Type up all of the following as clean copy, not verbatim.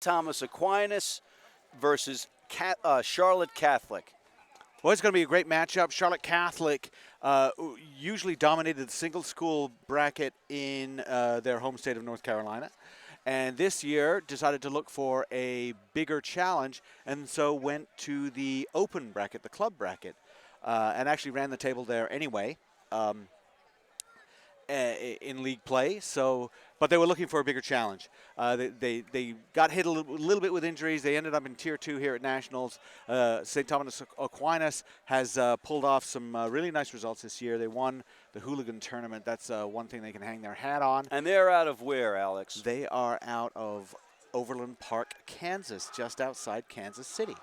Thomas Aquinas versus Charlotte Catholic. Well, it's going to be a great matchup. Charlotte Catholic usually dominated the single school bracket in their home state of North Carolina. And this year decided to look for a bigger challenge, and so went to the open bracket, the club bracket, and actually ran the table there anyway in league play. So, but they were looking for a bigger challenge. They got hit a little bit with injuries. They ended up in Tier 2 here at Nationals. St. Thomas Aquinas has pulled off some really nice results this year. They won the hooligan tournament. That's one thing they can hang their hat on. And they're out of where, Alex? They are out of Overland Park, Kansas, just outside Kansas City.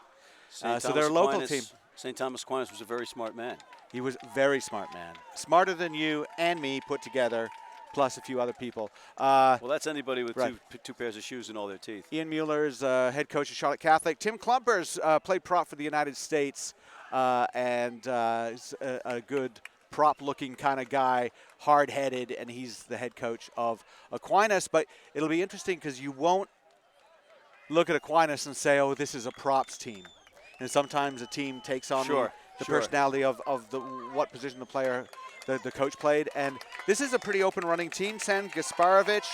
So they're a local team. St. Thomas Aquinas was a very smart man. He was a very smart man. Smarter than you and me put together, plus a few other people. Well, that's anybody with right. two pairs of shoes and all their teeth. Ian Mueller's head coach of Charlotte Catholic. Tim Klumpers played prop for the United States and is a good prop-looking kind of guy, hard-headed, and he's the head coach of Aquinas. But it'll be interesting because you won't look at Aquinas and say, oh, this is a props team. And sometimes a team takes on the personality of what position the player, the coach played. And this is a pretty open running team. San Gasparovich,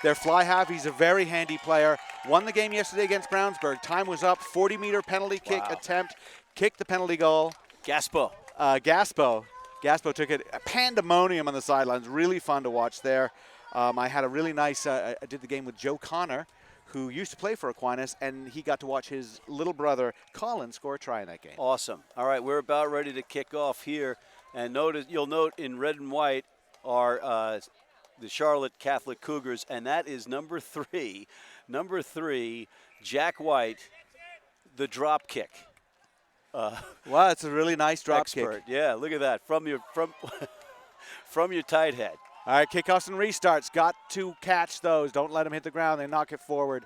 their fly half, he's a very handy player. Won the game yesterday against Brownsburg. Time was up, 40-meter penalty kick attempt, kicked the penalty goal. Gaspo took it. A pandemonium on the sidelines. Really fun to watch there. I had a really nice, I did the game with Joe Connor, who used to play for Aquinas, and he got to watch his little brother, Colin, score a try in that game. Awesome. All right, we're about ready to kick off here. And you'll note in red and white are the Charlotte Catholic Cougars, and that is number 3. Number 3, Jack White, the drop kick. Wow, it's a really nice drop kick. Yeah, look at that from your tight head. All right, kickoffs and restarts. Got to catch those. Don't let them hit the ground. They knock it forward.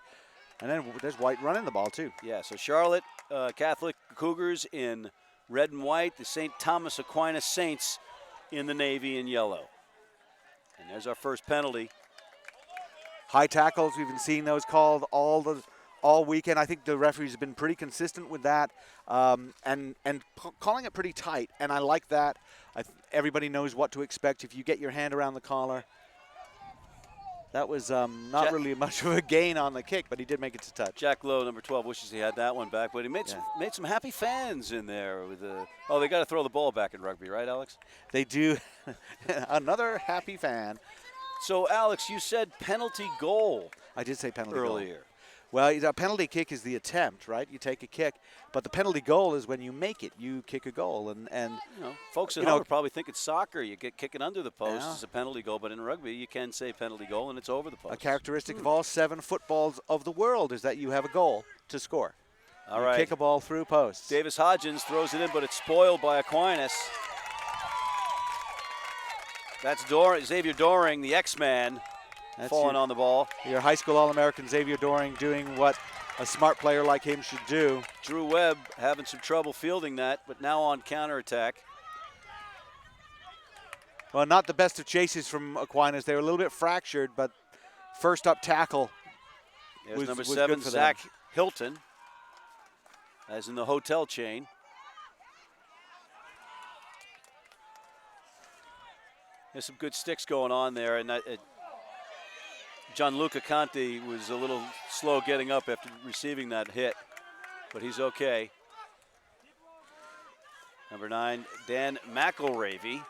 And then there's White running the ball, too. Yeah, so Charlotte Catholic Cougars in red and white. The St. Thomas Aquinas Saints in the navy and yellow. And there's our first penalty. High tackles. We've been seeing those called all weekend. I think the referees have been pretty consistent with that and calling it pretty tight. And I like that. Everybody knows what to expect if you get your hand around the collar. That was not really much of a gain on the kick, but he did make it to touch. Jack Lowe, number 12, wishes he had that one back, but he made some happy fans in there. They got to throw the ball back in rugby, right, Alex? They do. Another happy fan. So, Alex, you said penalty goal. I did say penalty earlier. Goal. Well, a penalty kick is the attempt, right? You take a kick, but the penalty goal is when you make it. You kick a goal, and folks at home probably think it's soccer. You get kicking under the post is a penalty goal, but in rugby you can say penalty goal, and it's over the post. A characteristic of all 7 footballs of the world is that you have a goal to score. All right, kick a ball through posts. Davis Hodgins throws it in, but it's spoiled by Aquinas. That's Xavier Doring, the X-Man. Falling on the ball. Your high school All-American Xavier Doring doing what a smart player like him should do. Drew Webb having some trouble fielding that, but now on counterattack. Well, not the best of chases from Aquinas. They were a little bit fractured, but first up tackle was number was 7, good for Zach them. Hilton, as in the hotel chain. There's some good sticks going on there, and Gianluca Conti was a little slow getting up after receiving that hit, but he's okay. Number 9, Dan McElravy,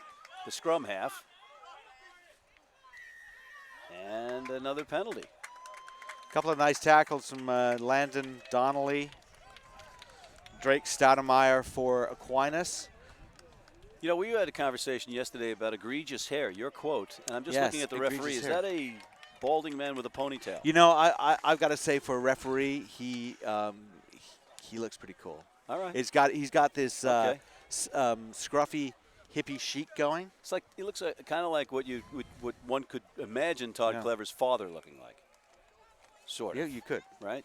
the scrum half. And another penalty. A couple of nice tackles from Landon Donnelly. Drake Stoudemire for Aquinas. You know, we had a conversation yesterday about egregious hair, your quote, and I'm just looking at the referee. Is that a balding man with a ponytail? You know, I've got to say, for a referee, he looks pretty cool. All right. He's got this scruffy hippie chic going. It's like he looks kind of like what one could imagine Todd Clever's father looking like. Sort of. Yeah, you could. Right.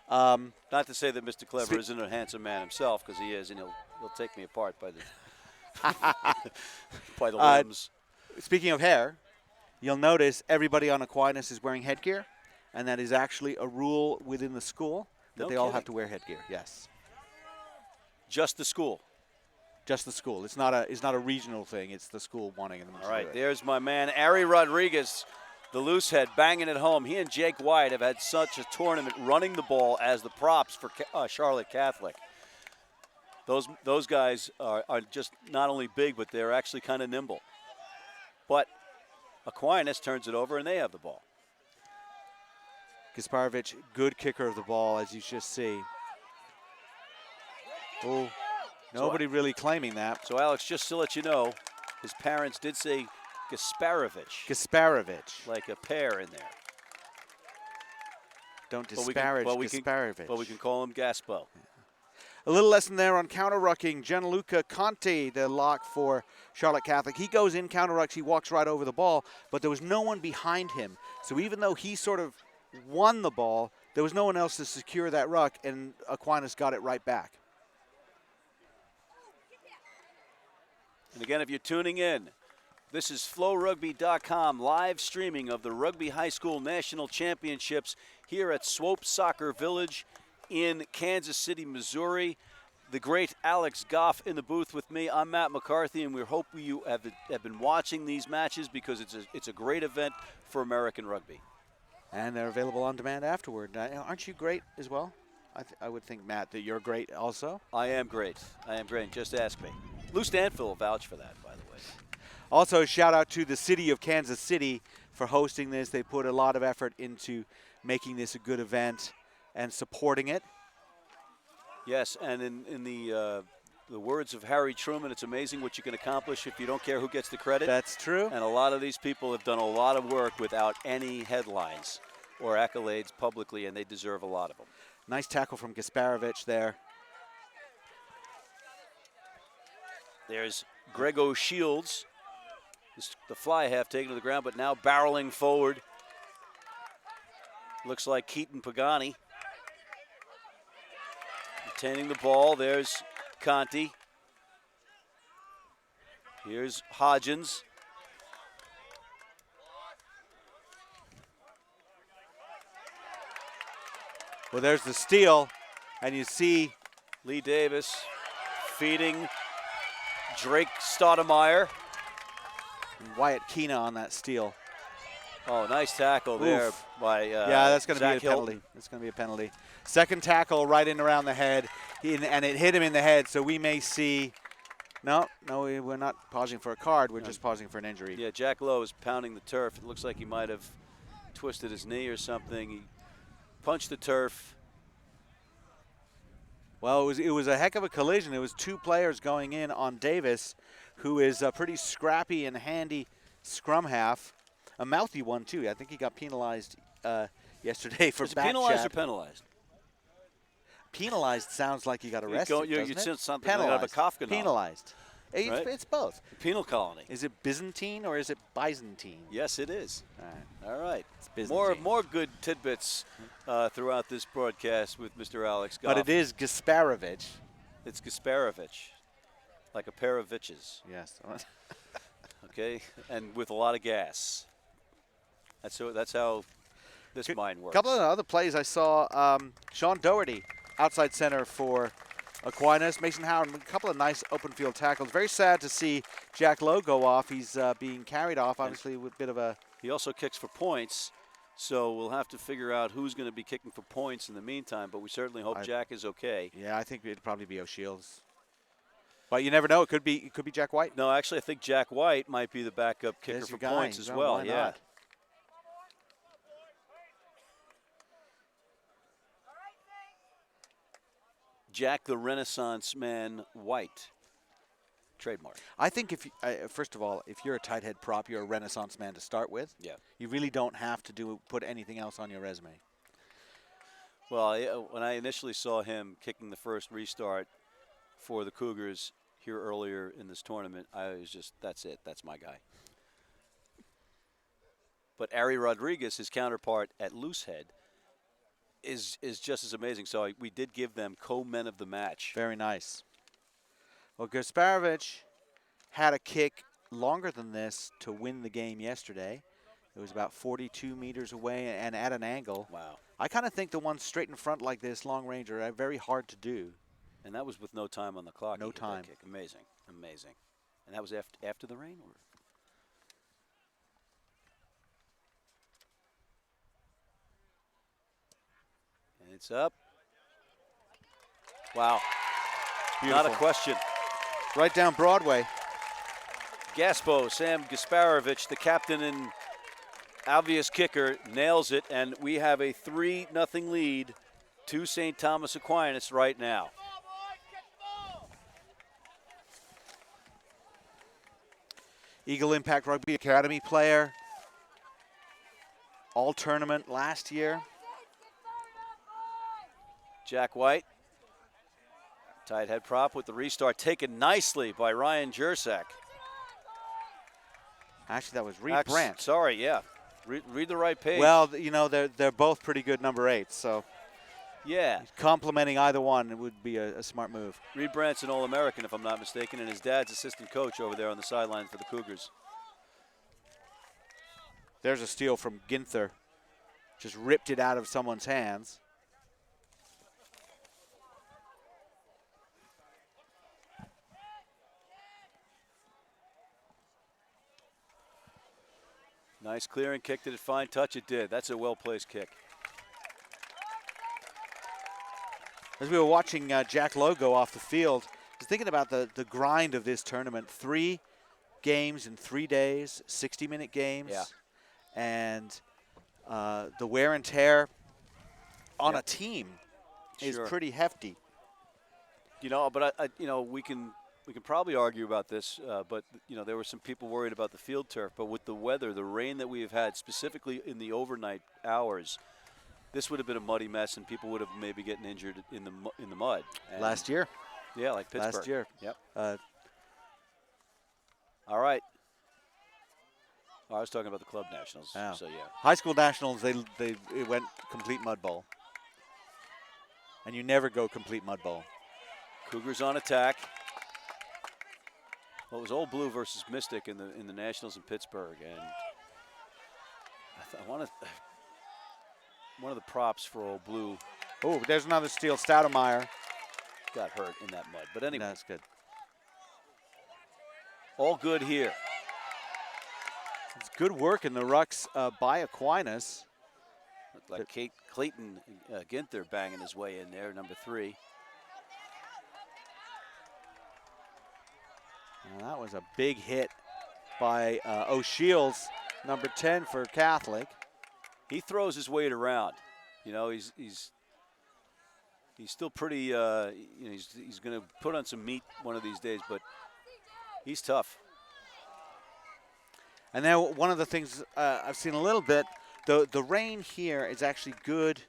Not to say that Mr. Clever isn't a handsome man himself, because he is, and he'll take me apart by the limbs. Speaking of hair, you'll notice everybody on Aquinas is wearing headgear. and that is actually a rule within the school that No they all kidding. have to wear headgear. Yes, Just the school. just the school. It's not a regional thing. It's the school wanting them to All right, do it. there's my man, Ari Rodriguez, the loose head, banging it home. He and Jake White have had such a tournament running the ball as the props for Charlotte Catholic. Those guys are just not only big, but they're actually kind of nimble. But Aquinas turns it over, and they have the ball. Gasparovich, good kicker of the ball, as you just see. Oh, nobody really claiming that. So, Alex, just to let you know, his parents did say Gasparovich. Gasparovich. Like a pear in there. Don't disparage Gasparovich. But we can call him Gaspo. A little lesson there on counter-rucking. Gianluca Conti, the lock for Charlotte Catholic. He goes in, counter-rucks, he walks right over the ball, but there was no one behind him. So even though he sort of won the ball, there was no one else to secure that ruck, and Aquinas got it right back. And again, if you're tuning in, this is FloRugby.com live streaming of the Rugby High School National Championships here at Swope Soccer Village in Kansas City, Missouri. The great Alex Goff in the booth with me. I'm Matt McCarthy, and we hope you have been watching these matches because it's a great event for American rugby. And they're available on demand afterward. Aren't you great as well? I would think, Matt, that you're great also. I am great. Just ask me. Lou Stanfield will vouch for that, by the way. Also, shout out to the city of Kansas City for hosting this. They put a lot of effort into making this a good event and supporting it. Yes, and in the words of Harry Truman, it's amazing what you can accomplish if you don't care who gets the credit. That's true. And a lot of these people have done a lot of work without any headlines or accolades publicly, and they deserve a lot of them. Nice tackle from Gasparovich there. There's Grego Shields. The fly half taken to the ground, but now barreling forward. Looks like Keaton Pagani. Retaining the ball. There's Conti. Here's Hodgins. Well, there's the steal, and you see Lee Davis feeding Drake Stoudemire. Wyatt Keena on that steal. Oh, nice tackle there by yeah, that's going to be a penalty. Hilton. That's going to be a penalty. Second tackle right in around the head, and it hit him in the head, so we may see – no, we're not pausing for a card. We're just pausing for an injury. Yeah, Jack Lowe is pounding the turf. It looks like he might have twisted his knee or something. He punched the turf. Well, it was a heck of a collision. It was two players going in on Davis, who is a pretty scrappy and handy scrum half. A mouthy one, too. I think he got penalized yesterday for back penalized chat. or penalized? Penalized sounds like he got arrested, You'd sense something penalized. out of a Kafka novel. Penalized. Right? It's both. The penal colony. Is it Byzantine or is it Byzantine? Yes, it is. All right. It's Byzantine. More good tidbits throughout this broadcast with Mr. Alex Goff. But it is Gasparovich. It's Gasparovich, like a pair of Vitches. Yes. Okay, and with a lot of gas. That's how this mine works. A couple of other plays I saw. Sean Doherty, outside center for Aquinas. Mason Howard, a couple of nice open field tackles. Very sad to see Jack Lowe go off. He's being carried off, obviously, with a bit of a... He also kicks for points, so we'll have to figure out who's going to be kicking for points in the meantime, but we certainly hope Jack is okay. Yeah, I think it'd probably be O'Shields. But you never know. It could be Jack White. No, actually, I think Jack White might be the backup kicker There's for your guy. points as well. Why Yeah. not? Jack the Renaissance Man White. Trademark. I think first of all, if you're a tight head prop, you're a Renaissance man to start with. Yeah. You really don't have to put anything else on your resume. Well, when I initially saw him kicking the first restart for the Cougars here earlier in this tournament, I was just, that's it. That's my guy. But Ari Rodriguez, his counterpart at loosehead, is just as amazing. So we did give them co-men of the match. Very nice. Well, Gasparovich had a kick longer than this to win the game yesterday. It was about 42 meters away and at an angle. Wow. I kind of think the ones straight in front like this, long range, are very hard to do. And that was with no time on the clock. No time. Kick. Amazing. Amazing. And that was after the rain? Or? And it's up. Wow. Beautiful. Not a question. Right down Broadway. Gaspo, Sam Gasparovich, the captain and obvious kicker, nails it, and we have a 3-0 lead to St. Thomas Aquinas right now. Eagle Impact Rugby Academy player. All tournament last year. Jack White, tight head prop with the restart, taken nicely by Ryan Jersak. Actually, that was Reed Brandt. Sorry, yeah. Read the right page. Well, you know, they're both pretty good number 8s, so yeah, complimenting either one, it would be a smart move. Reed Brandt's an All-American, if I'm not mistaken, and his dad's assistant coach over there on the sideline for the Cougars. There's a steal from Ginther. Just ripped it out of someone's hands. Nice clearing kick. Did it find touch? It did. That's a well-placed kick. As we were watching Jack Lowe go off the field, I was thinking about the grind of this tournament. 3 games in 3 days, 60-minute games. Yeah. And the wear and tear on a team is pretty hefty. You know, but we can probably argue about this, but you know, there were some people worried about the field turf. But with the weather, the rain that we have had, specifically in the overnight hours, this would have been a muddy mess, and people would have maybe getting injured in the mud. And last year. Yeah, like Pittsburgh. Last year. Yep. All right. Oh, I was talking about the club nationals. Oh. So yeah. High school nationals, it went complete mud bowl. And you never go complete mud bowl. Cougars on attack. Well, it was Old Blue versus Mystic in the Nationals in Pittsburgh, and I want one of the props for Old Blue. Oh, there's another steal. Stoudemire got hurt in that mud, but anyway, that's good. All good here. It's good work in the rucks by Aquinas. Looked like Clayton Ginther banging his way in there, number 3. Well, that was a big hit by O'Shields, number 10 for Catholic. He throws his weight around. You know, he's still pretty. You know, he's going to put on some meat one of these days, but he's tough. And now one of the things I've seen a little bit, the rain here is actually good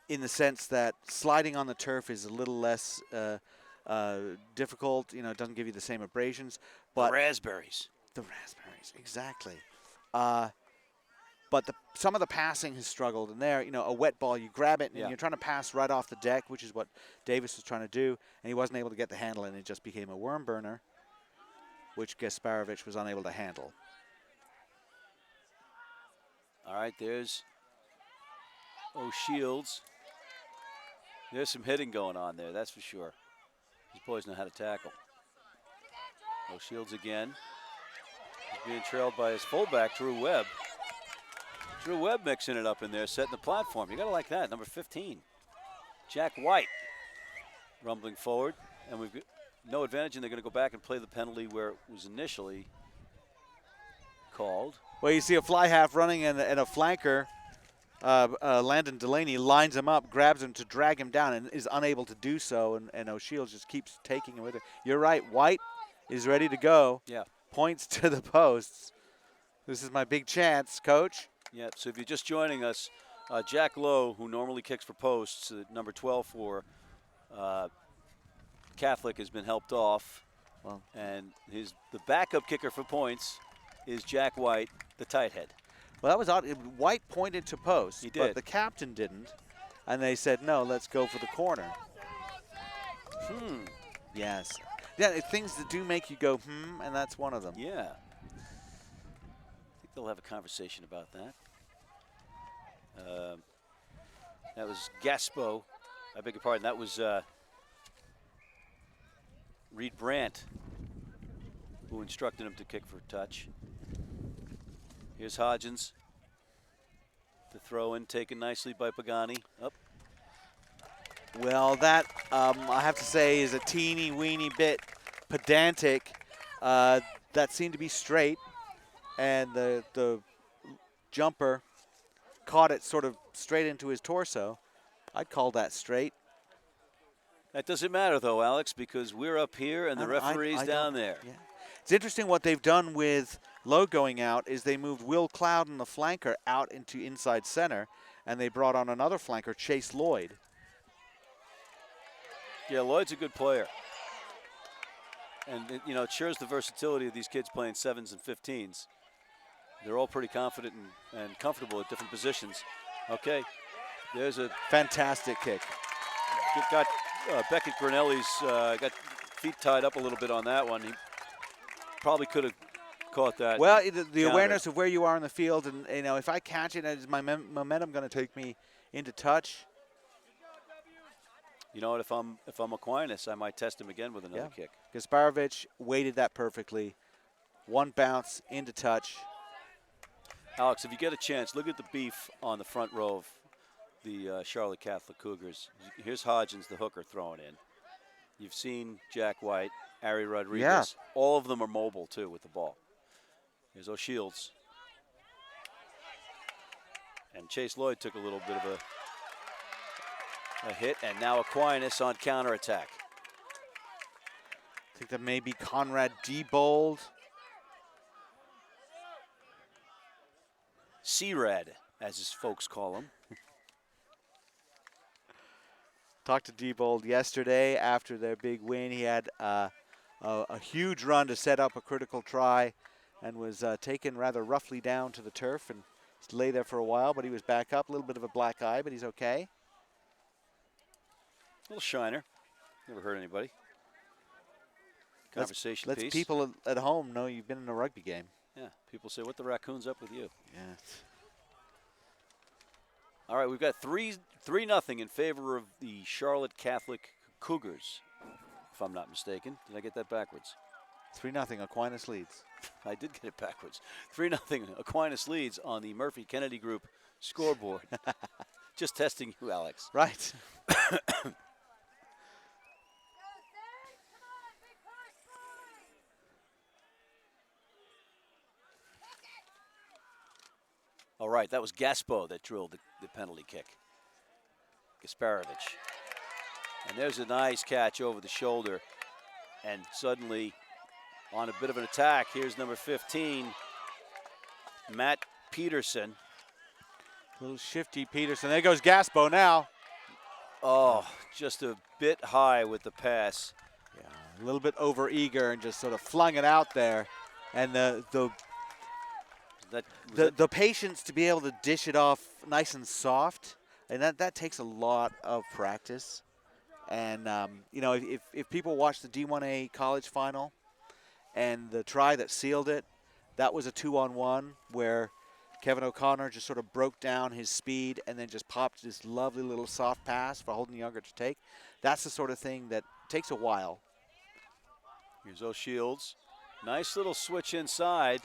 in the sense that sliding on the turf is a little less difficult. You know, it doesn't give you the same abrasions. But the raspberries, exactly. But some of the passing has struggled. And there, you know, a wet ball, you grab it and you're trying to pass right off the deck, which is what Davis was trying to do. And he wasn't able to get the handle, and it just became a worm burner, which Gasparovich was unable to handle. All right, there's O'Shields. There's some hitting going on there, that's for sure. These boys know how to tackle. O'Shields again. He's being trailed by his fullback, Drew Webb. Drew Webb mixing it up in there, setting the platform. You got to like that, number 15. Jack White rumbling forward, and we've got no advantage, and they're going to go back and play the penalty where it was initially called. Well, you see a fly half running and a flanker, Landon Delaney, lines him up, grabs him to drag him down, and is unable to do so, and O'Shields just keeps taking him with it. You're right, White is ready to go. Yeah. Points to the posts. This is my big chance, Coach. Yeah, so if you're just joining us, Jack Lowe, who normally kicks for posts, number 12 for Catholic, has been helped off. Well, and the backup kicker for points is Jack White, the tight head. Well, that was odd. White pointed to post, he did, but the captain didn't. And they said, no, let's go for the corner. Yes. Yeah, things that do make you go, and that's one of them. Yeah. think they'll have a conversation about that. That was Gaspo. I beg your pardon. That was Reed Brandt who instructed him to kick for touch. Here's Hodgins. The throw in taken nicely by Pagani. Up. Well, that, I have to say, is a teeny weeny bit pedantic. That seemed to be straight, and the jumper caught it sort of straight into his torso. I'd call that straight. That doesn't matter, though, Alex, because we're up here and the referee's down there. Yeah. It's interesting what they've done with Lowe going out is they moved Will Clouden, the flanker, out into inside center, and they brought on another flanker, Chase Lloyd. Yeah, Lloyd's a good player. And, you know, it shows the versatility of these kids playing 7s and 15s. They're all pretty confident and comfortable at different positions. Okay, there's a fantastic kick. Got Beckett Grinelli's got feet tied up a little bit on that one. He probably could have caught that. Well, the awareness of where you are in the field, and you know, if I catch it, is my momentum going to take me into touch? You know what? If I'm Aquinas, I might test him again with another kick. Gasparovich weighted that perfectly. One bounce into touch. Alex, if you get a chance, look at the beef on the front row of the Charlotte Catholic Cougars. Here's Hodgins, the hooker, throwing in. You've seen Jack White, Ari Rodriguez. Yeah. All of them are mobile, too, with the ball. Here's O'Shields. And Chase Lloyd took a little bit of a hit, and now Aquinas on counterattack. I think that may be Conrad Diebold. C-Rad, as his folks call him. Talked to Diebold yesterday after their big win. He had a huge run to set up a critical try and was taken rather roughly down to the turf and lay there for a while, but he was back up. A little bit of a black eye, but he's okay. A little shiner. Never hurt anybody. Conversation Let's piece. people at home know you've been in a rugby game. Yeah, people say, what the raccoon's up with you? Yeah. All right, we've got 3-0 in favor of the Charlotte Catholic Cougars, if I'm not mistaken. Did I get that backwards? 3-0, Aquinas leads. I did get it backwards. 3-0, Aquinas leads on the Murphy Kennedy Group scoreboard. Just testing you, Alex. Right. All right, that was Gaspo that drilled the penalty kick. Gasparovich. And there's a nice catch over the shoulder. And suddenly, on a bit of an attack, here's number 15, Matt Peterson. A little shifty Peterson. There goes Gaspo now. Oh, just a bit high with the pass. Yeah, a little bit over-eager and just sort of flung it out there. And the patience to be able to dish it off nice and soft, and that takes a lot of practice. And you know, if people watch the D1A college final and the try that sealed it, that was a 2-on-1 where Kevin O'Connor just sort of broke down his speed and then just popped this lovely little soft pass for Holden Younger to take. That's the sort of thing that takes a while. Here's O'Shields. Nice little switch inside.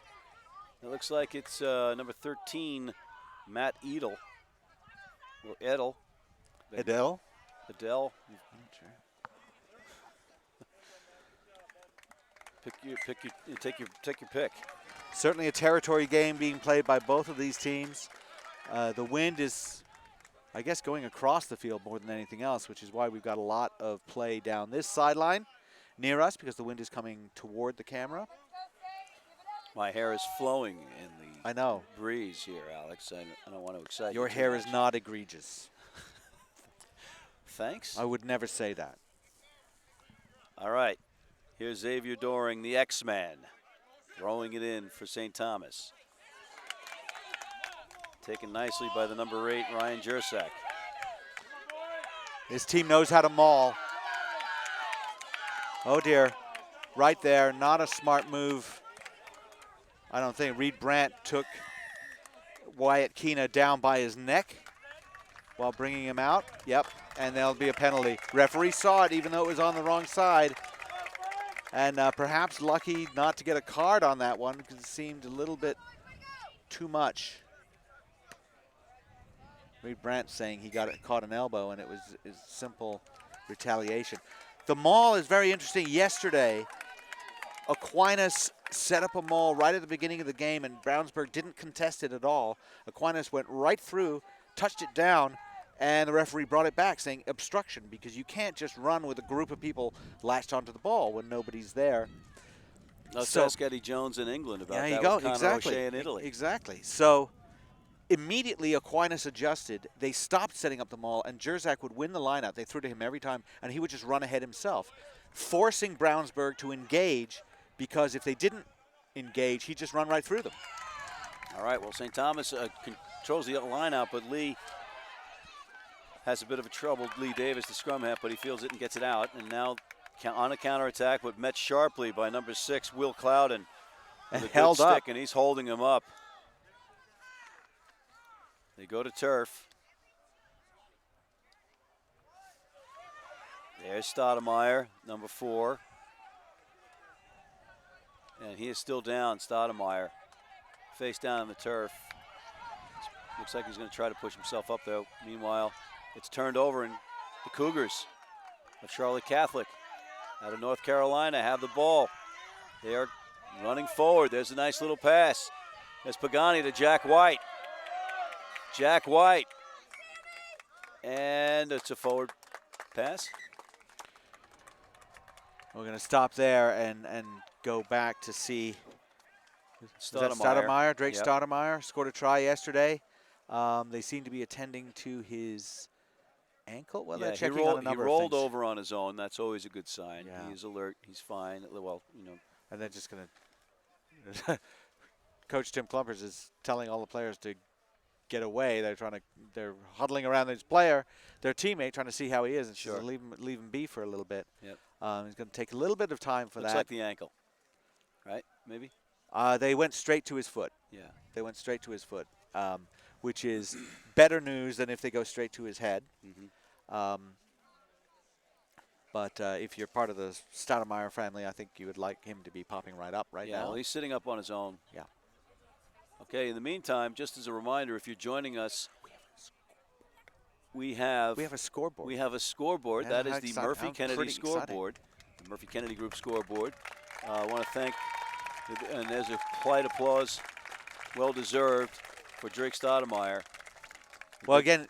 It looks like it's number 13, Matt Edel. Or Edel. Edel? Edel. Take your pick. Certainly a territory game being played by both of these teams. The wind is, I guess, going across the field more than anything else, which is why we've got a lot of play down this sideline near us because the wind is coming toward the camera. My hair is flowing in the breeze here, Alex. I don't want to excite you. Your hair is not egregious. Thanks. I would never say that. All right. Here's Xavier Doring, the X-Man, throwing it in for St. Thomas. Taken nicely by the number 8, Ryan Jersak. His team knows how to maul. Oh, dear. Right there. Not a smart move. I don't think. Reed Brandt took Wyatt Keena down by his neck while bringing him out. Yep, and there'll be a penalty. Referee saw it even though it was on the wrong side. And perhaps lucky not to get a card on that one because it seemed a little bit too much. Reed Brandt saying he caught an elbow and it was simple retaliation. The maul is very interesting. Yesterday, Aquinas set up a maul right at the beginning of the game and Brownsburg didn't contest it at all. Aquinas went right through, touched it down, and the referee brought it back saying obstruction because you can't just run with a group of people latched onto the ball when nobody's there. Let's ask Eddie Jones in England about that. There you go. With Conor Exactly. O'Shea in Italy. Exactly. So immediately Aquinas adjusted. They stopped setting up the maul, and Jerzak would win the lineout. They threw to him every time, and he would just run ahead himself, forcing Brownsburg to engage because if they didn't engage, he'd just run right through them. All right, well, St. Thomas controls the lineout, but Lee has a bit of a trouble. Lee Davis, the scrum half, but he feels it and gets it out. And now on a counterattack, but met sharply by number 6, Will Clouden. And with a held good stick, up. And he's holding him up. They go to turf. There's Stoudemire, number 4. And he is still down, Stoudemire. Face down on the turf. Looks like he's going to try to push himself up, though. Meanwhile, it's turned over, and the Cougars of Charlotte Catholic out of North Carolina have the ball. They are running forward. There's a nice little pass. There's Pagani to Jack White. Jack White. And it's a forward pass. We're going to stop there and go back to see Stoudemire. Drake Stoudemire scored a try yesterday. They seem to be attending to his ankle. Well, they're checking on a number he rolled of things. over on his own. That's always a good sign. Yeah. He's alert. He's fine. Well, And they're just going to Coach Tim Clumpers is telling all the players to get away. They're huddling around this player, their teammate, trying to see how he is, and sure. leave him be for a little bit. Yep. He's going to take a little bit of time for Looks that. like the ankle, right? Maybe. They went straight to his foot. Yeah. They went straight to his foot, which is better news than if they go straight to his head. Mm-hmm. But if you're part of the Stoudemire family, I think you would like him to be popping right up now. Well, he's sitting up on his own. Yeah. Okay, in the meantime, just as a reminder, if you're joining us, we have a scoreboard. We have a scoreboard. Yeah, that is the Murphy Kennedy scoreboard, the Murphy Kennedy Group scoreboard. I want to thank, and there's a polite applause, well deserved, for Drake Stoudemire. Well, again,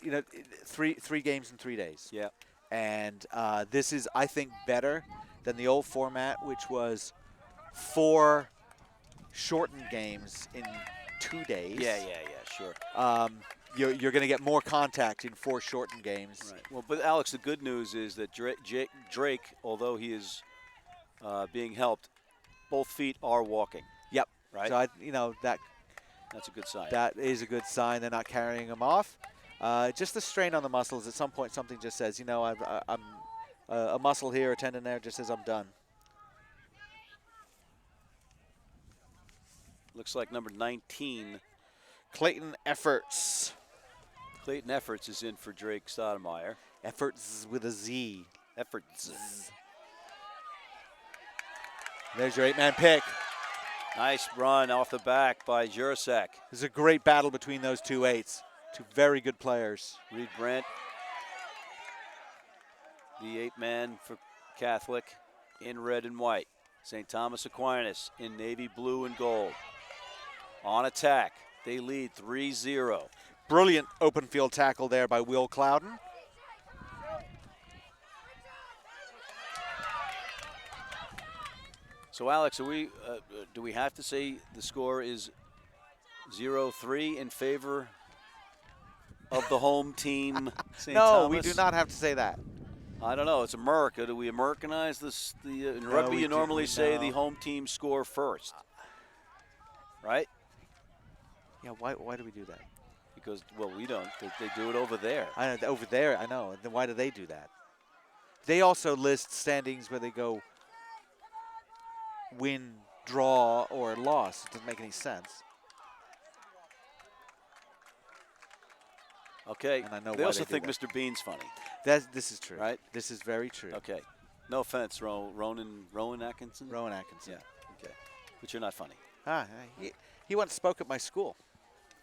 three games in 3 days. Yeah. And this is, I think, better than the old format, which was 4 shortened games in 2 days. Yeah, sure. You're going to get more contact in 4 shortened games. Right. Well, but Alex, the good news is that Drake, although he is being helped, both feet are walking. Yep. Right. So that's a good sign. That is a good sign. They're not carrying him off. Just the strain on the muscles. At some point, something just says, I'm a muscle here, a tendon there, just says I'm done. Looks like number 19. Clayton Efforts. Clayton Efforts is in for Drake Stoudemire. Efforts with a Z. Efforts. There's your 8-man pick. Nice run off the back by Jurasek. This is a great battle between those 2 8s. 2 very good players. Reed Brandt, the 8-man for Catholic, in red and white. St. Thomas Aquinas in navy blue and gold. On attack, they lead 3-0. Brilliant open field tackle there by Will Clouden. So, Alex, do we have to say the score is 0-3 in favor of the home team, St. Thomas? No, we do not have to say that. I don't know. It's America. Do we Americanize this? In rugby, you normally say the home team score first, right? Yeah. Why do we do that? Because, well, we don't. They do it over there. I know, over there. I know. Then why do they do that? They also list standings where they go win draw or loss. It doesn't make any sense. Okay. And I know they why also they do think that. Mr. Bean's funny. This is true. Right? This is very true. Okay. No offense, Rowan Atkinson? Rowan Atkinson. Yeah. Okay. But you're not funny. He once spoke at my school.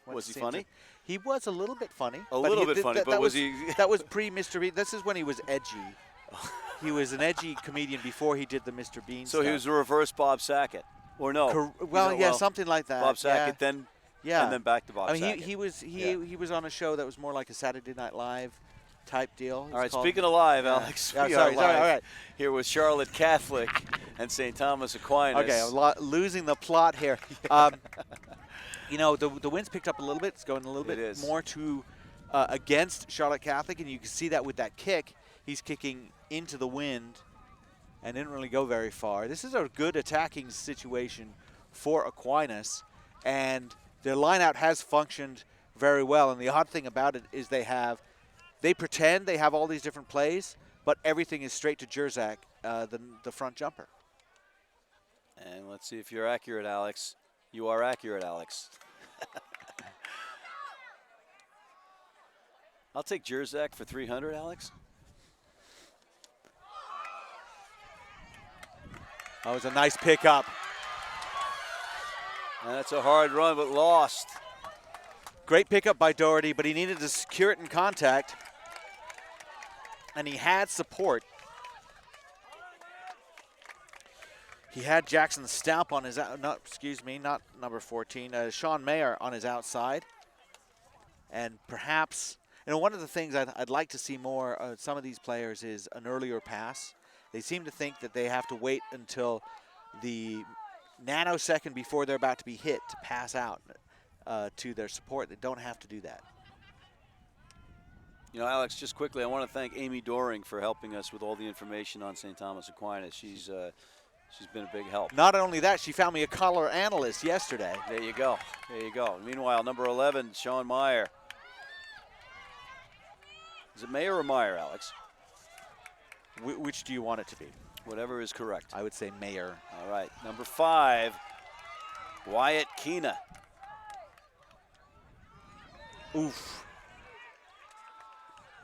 Was he funny? He was a little bit funny. A little bit funny, but was he? That was pre-Mr. Bean. This is when he was edgy. He was an edgy comedian before he did the Mr. Bean So stuff. he was a reverse Bob Saget, or no? Something like that. Bob Saget, then yeah, and then back to Bob Saget. He was on a show that was more like a Saturday Night Live type deal. All right, speaking of live, Alex, we are live all right. Here with Charlotte Catholic and St. Thomas Aquinas. Okay, I'm losing the plot here. You know, the wind's picked up a little bit. It's going a little bit more to against Charlotte Catholic, and you can see that with that kick. He's kicking into the wind and didn't really go very far. This is a good attacking situation for Aquinas, and their line-out has functioned very well. And the odd thing about it is they pretend they have all these different plays, but everything is straight to Jerzak, the front jumper. And let's see if you're accurate, Alex. You are accurate, Alex. I'll take Jerzak for 300, Alex. That was a nice pickup. And that's a hard run, but lost. Great pickup by Doherty, but he needed to secure it in contact. And he had support. He had Jackson Stamp on his, not number 14, Sean Mayer on his outside. And perhaps, one of the things I'd like to see more of some of these players is an earlier pass. They seem to think that they have to wait until the nanosecond before they're about to be hit to pass out to their support. They don't have to do that. You know, Alex, just quickly, I want to thank Amy Doring for helping us with all the information on St. Thomas Aquinas. She's been a big help. Not only that, she found me a color analyst yesterday. There you go. There you go. Meanwhile, number 11, Sean Meyer. Is it Mayer or Meyer, Alex? Which do you want it to be? Whatever is correct. I would say Mayer. All right. Number 5, Wyatt Keena. Oof.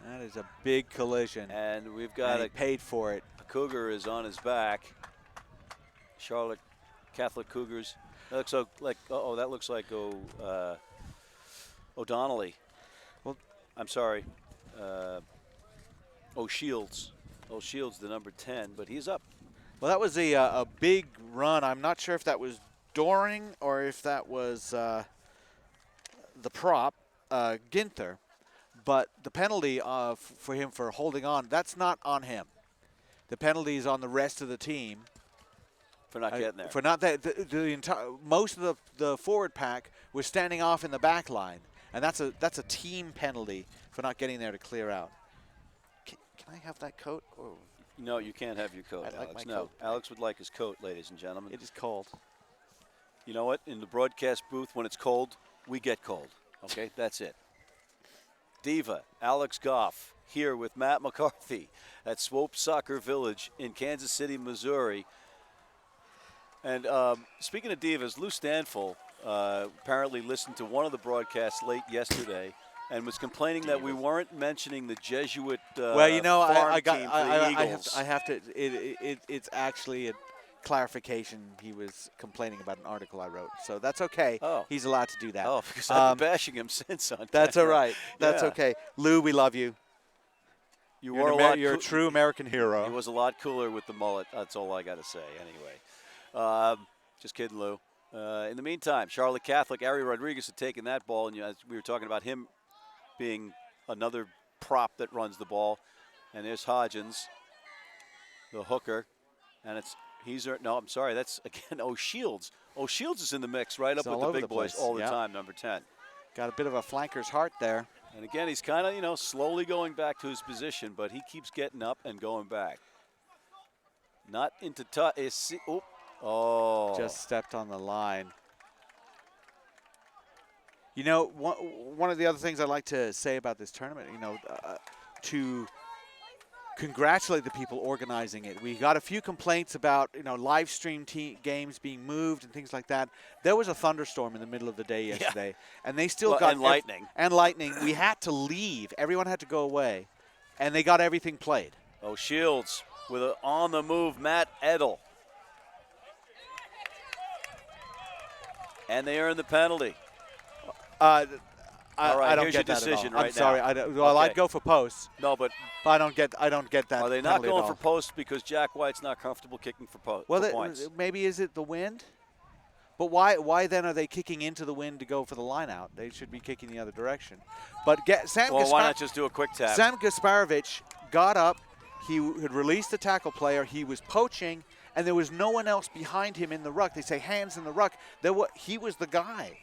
That is a big collision. And we've got he paid for it. A Cougar is on his back. Charlotte Catholic Cougars. That looks like that looks like O'Donnelly. Well, I'm sorry. O'Shields. O'Shields, the number 10, but he's up. Well, that was a big run. I'm not sure if that was Doring or if that was the prop, Ginther. But the penalty for him for holding on, that's not on him. The penalty is on the rest of the team. For not getting there. For not that, the entire most of the forward pack was standing off in the back line, and that's a team penalty for not getting there to clear out. Can I have that coat? Or? No, you can't have your coat, I'd Alex. like my no, coat. Alex would like his coat, ladies and gentlemen. It is cold. You know what? In the broadcast booth, when it's cold, we get cold. Okay, that's it. Diva, Alex Goff, here with Matt McCarthy at Swope Soccer Village in Kansas City, Missouri. And speaking of divas, Lou Stanfill apparently listened to one of the broadcasts late yesterday and was complaining that we weren't mentioning the Jesuit well, you know, farm I team for the Eagles. I have to. It's actually a clarification. He was complaining about an article I wrote, so that's okay. Oh. He's allowed to do that. Oh, because I've been bashing him since on That's all right. That's Yeah. okay. Lou, we love you. You're a true American hero. He was a lot cooler with the mullet. That's all I got to say anyway. Just kidding, Lou. In the meantime, Charlotte Catholic, Ari Rodriguez had taken that ball, and as we were talking about him being another prop that runs the ball. And there's Hodgins, the hooker, and I'm sorry, that's again O'Shields. O'Shields is in the mix right up with the big boys all the time, number 10. Got a bit of a flanker's heart there. And again, he's kind of, slowly going back to his position, but he keeps getting up and going back. Not into touch. Oh. Just stepped on the line. You know, one of the other things I'd like to say about this tournament, to congratulate the people organizing it. We got a few complaints about, live stream games being moved and things like that. There was a thunderstorm in the middle of the day yesterday, and they still got and lightning. And lightning. We had to leave. Everyone had to go away, and they got everything played. Oh, Shields with an on-the-move Matt Edel. And they earn the penalty. I don't here's get your that decision at all. right I'm sorry. now. Well, Okay. I'd go for posts. No, but I don't get that. are they not penalty going at for all. posts because Jack White's not comfortable kicking for points? Maybe is it the wind? But why then are they kicking into the wind to go for the line out? They should be kicking the other direction. But why not just do a quick tap? Sam Gasparovich got up. He had released the tackle player. He was poaching, and there was no one else behind him in the ruck. They say hands in the ruck. He was the guy.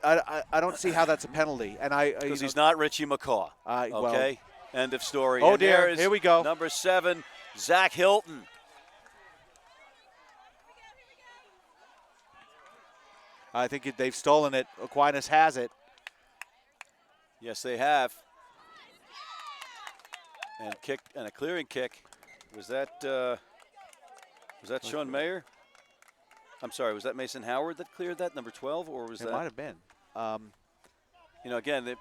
I don't see how that's a penalty. And because he's not Richie McCaw. Okay, end of story. Oh, and dear. Here we go. Number 7, Zach Hilton. I think they've stolen it. Aquinas has it. Yes, they have. And a clearing kick. Was that Sean Mayer? I'm sorry, was that Mason Howard that cleared that, number 12, or was that? It might have been. Again,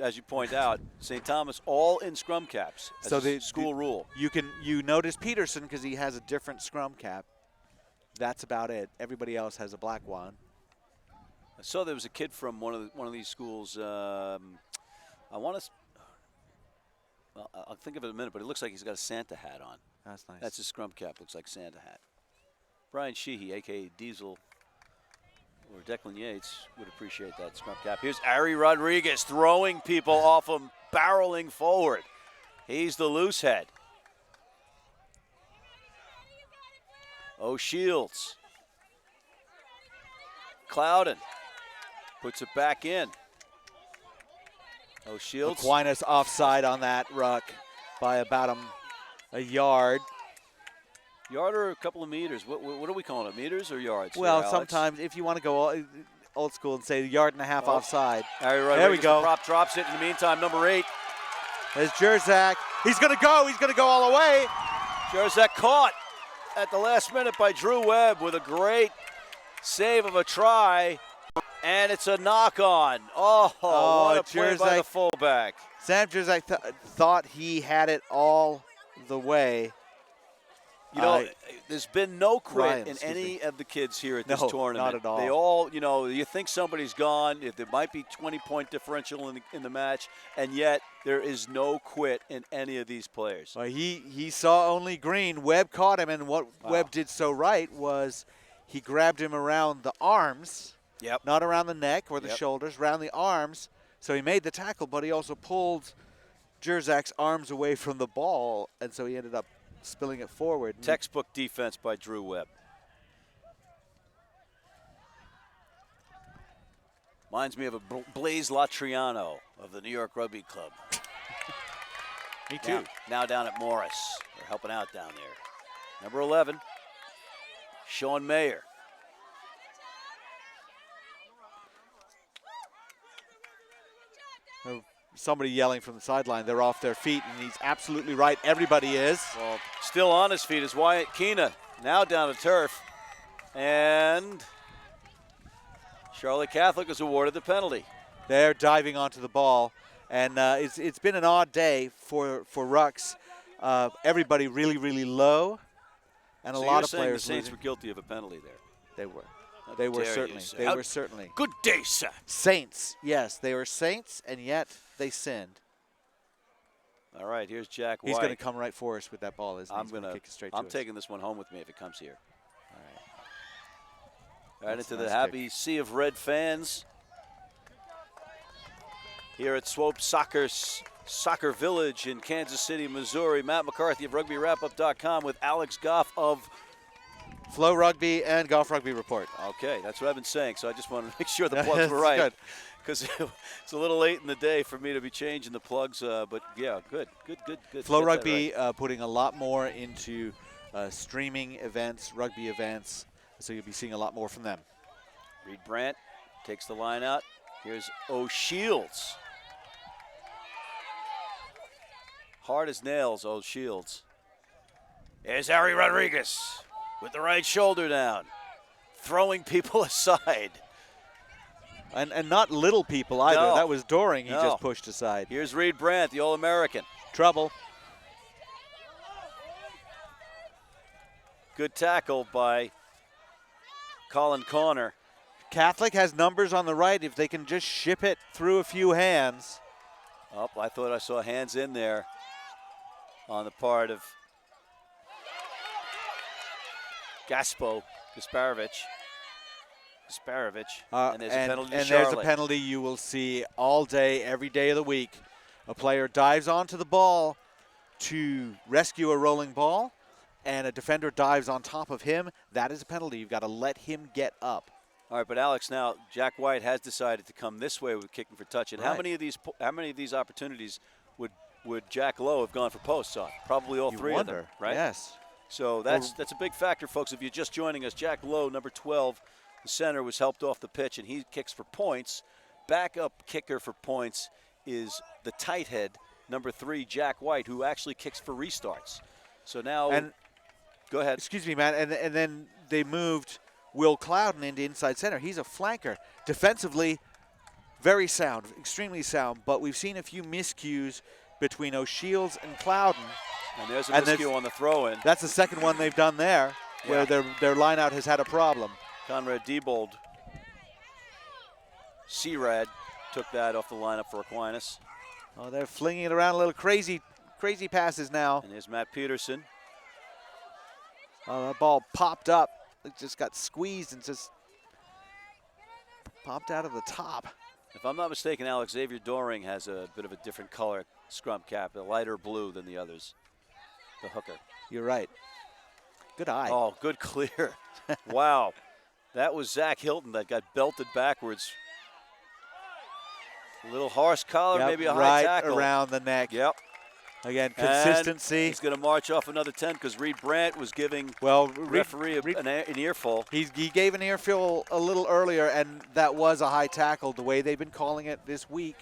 as you point out, St. Thomas all in scrum caps. That's a school rule. You notice Peterson because he has a different scrum cap. That's about it. Everybody else has a black one. I saw there was a kid from one of these schools. I want to. Well, I'll think of it in a minute, but it looks like he's got a Santa hat on. That's nice. That's his scrum cap. Looks like Santa hat. Brian Sheehy, a.k.a. Diesel, or Declan Yates, would appreciate that scrum cap. Here's Ari Rodriguez throwing people off him, barreling forward. He's the loose head. Oh, Shields. Clouden puts it back in. Oh, Shields. Aquinas offside on that ruck by about a yard. Yard or a couple of meters? What are we calling it? Meters or yards? Well, here, sometimes if you want to go old school and say a yard and a half offside. There we go. The prop drops it. In the meantime, number 8. There's Jerzak. He's going to go. He's going to go all the way. Jerzak caught at the last minute by Drew Webb with a great save of a try. And it's a knock-on. What a play by the fullback. Sam Jerzak thought he had it all the way. There's been no quit in any of the kids here at this tournament. Not at all. They all, you think somebody's gone. If there might be 20-point differential in the match, and yet there is no quit in any of these players. Well, he saw only green. Webb caught him, and what Webb did so right was he grabbed him around the arms. Yep. Not around the neck or the shoulders, around the arms. So he made the tackle, but he also pulled Jerzak's arms away from the ball, and so he ended up spilling it forward. Textbook defense by Drew Webb. Reminds me of a Blaise Latriano of the New York Rugby Club. Me too. Now down at Morris. They're helping out down there. Number 11, Sean Mayer. Somebody yelling from the sideline. They're off their feet, and he's absolutely right. Everybody is. Well, still on his feet is Wyatt Keena, now down to turf. And Charlotte Catholic is awarded the penalty. They're diving onto the ball, and it's been an odd day for rucks. Everybody really, really low, and a lot of players. The Saints were guilty of a penalty there. They were. They were certainly. They were certainly. Good day, sir. Saints, yes, they were saints, and yet they sinned. All right, here's Jack White. He's going to come right for us with that ball, isn't he? I'm going to kick it straight to us. taking this one home with me if it comes here. All right, into the happy sea of red fans here at Swope Soccer Village in Kansas City, Missouri. Matt McCarthy of RugbyWrapUp.com with Alex Goff of FloRugby and Golf Rugby Report. Okay, that's what I've been saying, so I just wanted to make sure the plugs were right. Because it's a little late in the day for me to be changing the plugs, but yeah, good. FloRugby putting a lot more into streaming events, rugby events, so you'll be seeing a lot more from them. Reed Brandt takes the line out. Here's O'Shields. Hard as nails, old Shields. There's Harry Rodriguez with the right shoulder down, throwing people aside. And not little people either. No. That was Doring he No. just pushed aside. Here's Reed Brandt, the All-American. Trouble. Good tackle by Colin Connor. Catholic has numbers on the right if they can just ship it through a few hands. Oh, I thought I saw hands in there on the part of Gasparovich. And there's a penalty to and Charlotte. there's a penalty you will see all day, every day of the week. A player dives onto the ball to rescue a rolling ball, and a defender dives on top of him. That is a penalty. You've got to let him get up. All right, but Alex, now Jack White has decided to come this way with kicking for touch. And Right. how many of these opportunities would Jack Lowe have gone for posts on? Probably all You three wonder, of them, right? Yes. So that's a big factor, folks. If you're just joining us, Jack Lowe, number 12, the center, was helped off the pitch, and he kicks for points. Backup kicker for points is the tight head, number 3, Jack White, who actually kicks for restarts. So now, go ahead. Excuse me, Matt. And then they moved Will Clouden into inside center. He's a flanker. Defensively, very sound, extremely sound. But we've seen a few miscues between O'Shields and Clouden. And there's a miscue on the throw-in. That's the second one they've done there, where their line-out has had a problem. Conrad Diebold. Searad took that off the lineup for Aquinas. Oh, they're flinging it around a little crazy passes now. And there's Matt Peterson. Oh, that ball popped up. It just got squeezed and just popped out of the top. If I'm not mistaken, Alex, Xavier Doring has a bit of a different color scrum cap, a lighter blue than the others, the hooker. You're right. Good eye. Oh, good clear. Wow. That was Zach Hilton that got belted backwards. A little harsh collar, maybe a high tackle. Right around the neck. Yep. Again, consistency. And he's going to march off another 10 because Reed Brandt was giving referee an earful. He gave an earful a little earlier, and that was a high tackle, the way they've been calling it this week.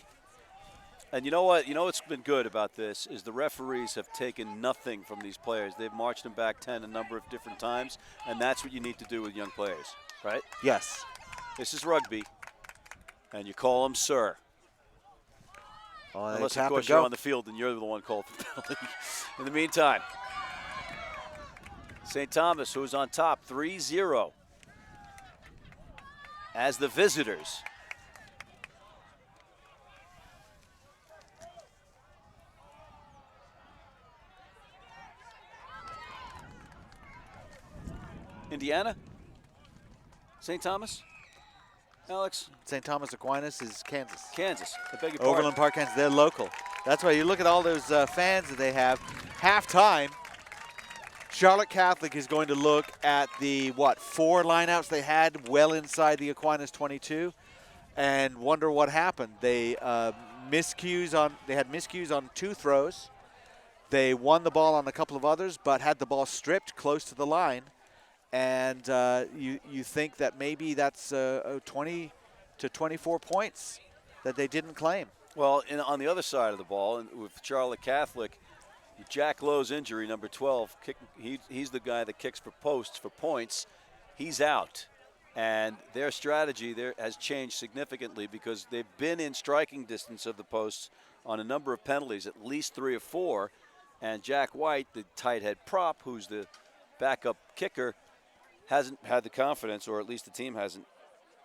And you know what? You know what's been good about this is the referees have taken nothing from these players. They've marched them back 10 a number of different times, and that's what you need to do with young players, right? Yes. This is rugby, and you call them sir. Oh, unless, of course, you're on the field and you're the one called the penalty. In the meantime, St. Thomas, who's on top 3-0 as the visitors. Indiana? St. Thomas? Alex? St. Thomas Aquinas is Kansas. Kansas. I beg your pardon. Overland Park, Kansas. They're local. That's why you look at all those fans that they have. Halftime, Charlotte Catholic is going to look at the, 4 lineouts they had well inside the Aquinas 22 and wonder what happened. They had miscues on 2 throws. They won the ball on a couple of others, but had the ball stripped close to the line. And you think that maybe that's 20 to 24 points that they didn't claim. Well, on the other side of the ball, and with Charlotte Catholic, Jack Lowe's injury, number 12, he's the guy that kicks for posts for points. He's out. And their strategy there has changed significantly because they've been in striking distance of the posts on a number of penalties, at least 3 or 4. And Jack White, the tight head prop, who's the backup kicker, hasn't had the confidence, or at least the team hasn't,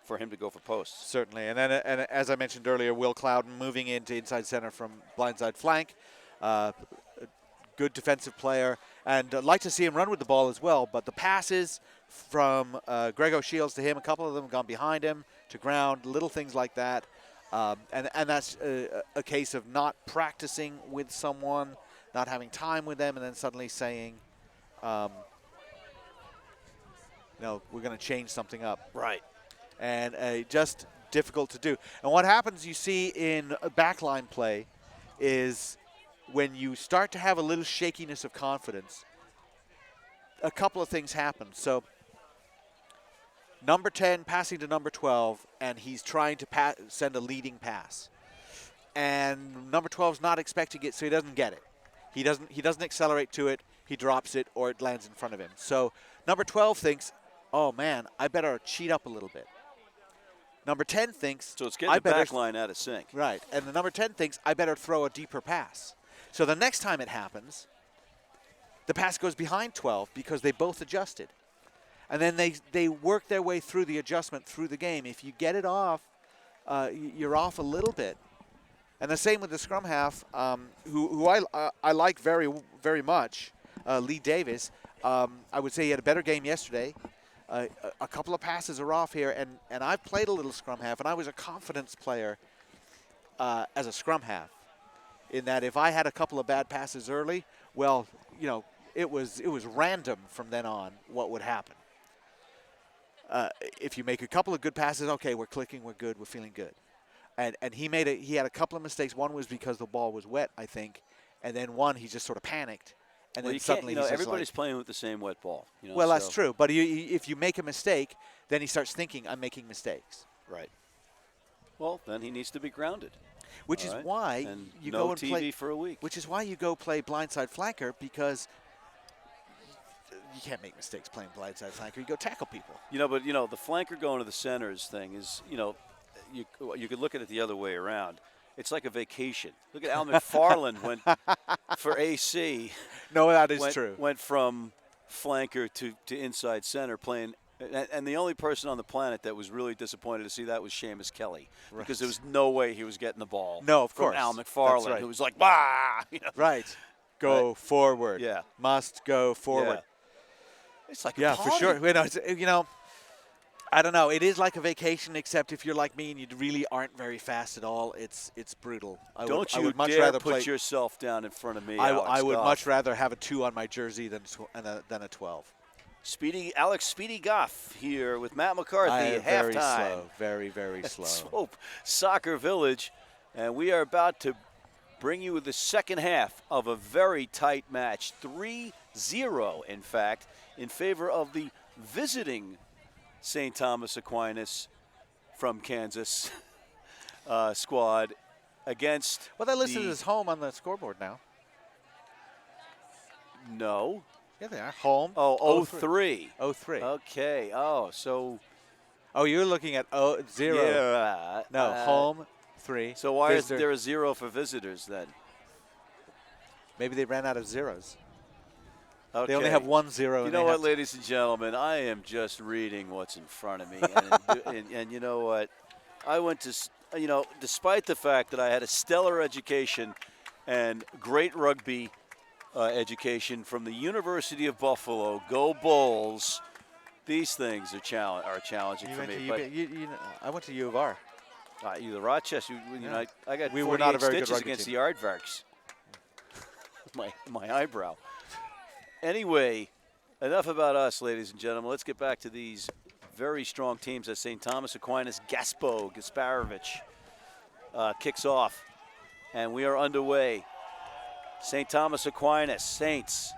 for him to go for posts. Certainly. And then, and as I mentioned earlier, Will Clouden moving into inside center from blindside flank. A good defensive player. And I'd like to see him run with the ball as well. But the passes from Greg O'Shields to him, a couple of them gone behind him to ground, little things like that. And that's a case of not practicing with someone, not having time with them, and then suddenly saying, no, we're going to change something up. Right. And just difficult to do. And what happens, you see, in backline play is when you start to have a little shakiness of confidence, a couple of things happen. So number 10 passing to number 12, and he's trying to send a leading pass. And number 12 is not expecting it, so he doesn't get it. He doesn't accelerate to it. He drops it, or it lands in front of him. So number 12 thinks, oh man, I better cheat up a little bit. Number 10 thinks, So it's getting the back line out of sync. Right, and the number 10 thinks, I better throw a deeper pass. So the next time it happens, the pass goes behind 12 because they both adjusted. And then they work their way through the adjustment through the game. If you get it off, you're off a little bit. And the same with the scrum half, who I like very, very much, Lee Davis. I would say he had a better game yesterday. A couple of passes are off here, and I've played a little scrum half, and I was a confidence player as a scrum half, in that if I had a couple of bad passes early, well, you know, it was random from then on what would happen. If you make a couple of good passes, okay, we're clicking, we're good, we're feeling good. And he had a couple of mistakes. One was because the ball was wet, I think, and then one he just sort of panicked. And well, then suddenly everybody's playing with the same wet ball. You know, well, that's true. But if you make a mistake, then he starts thinking, I'm making mistakes. Right. Well, then he needs to be grounded. Which is why you go and TV play for a week. Which is why you go play blindside flanker, because you can't make mistakes playing blindside flanker. You go tackle people. But the flanker going to the centers thing is, you could look at it the other way around. It's like a vacation. Look at Al McFarland went for AC. No, that is true. Went from flanker to inside center playing. And the only person on the planet that was really disappointed to see that was Seamus Kelly. Right. Because there was no way he was getting the ball. No, of from course. Al McFarland, right. who was like, bah! Right. Go forward. Yeah. Must go forward. Yeah. It's like a for party. sure. I don't know. It is like a vacation, except if you're like me and you really aren't very fast at all. It's brutal. I would much dare rather put yourself down in front of me, I would Goff. much rather have a 2 on my jersey than a 12. Alex Speedy Goff here with Matt McCarthy at halftime. Very slow. Very, very slow. Swope Soccer Village, and we are about to bring you the second half of a very tight match. 3-0, in fact, in favor of the visiting St. Thomas Aquinas from Kansas squad against. Well, they're listed as home on the scoreboard now. No. Yeah, they are. Home. Oh, 0-3. 0-3. Okay. Oh, so. Oh, you're looking at 0. Yeah. No, home 3. So why is there a 0 for visitors then? Maybe they ran out of zeros. Okay. They only have 1 0. You know what, ladies and gentlemen? I am just reading what's in front of me. And you know what? I went to, despite the fact that I had a stellar education and great rugby education from the University of Buffalo, go Bulls, these things are challenging for me. I went to U of R. You the Rochester, I got we were not a very good stitches rugby against team. the Aardvarks. my eyebrow. Anyway, enough about us, ladies and gentlemen. Let's get back to these very strong teams as St. Thomas Aquinas. Gasparovich kicks off, and we are underway. St. Thomas Aquinas, Saints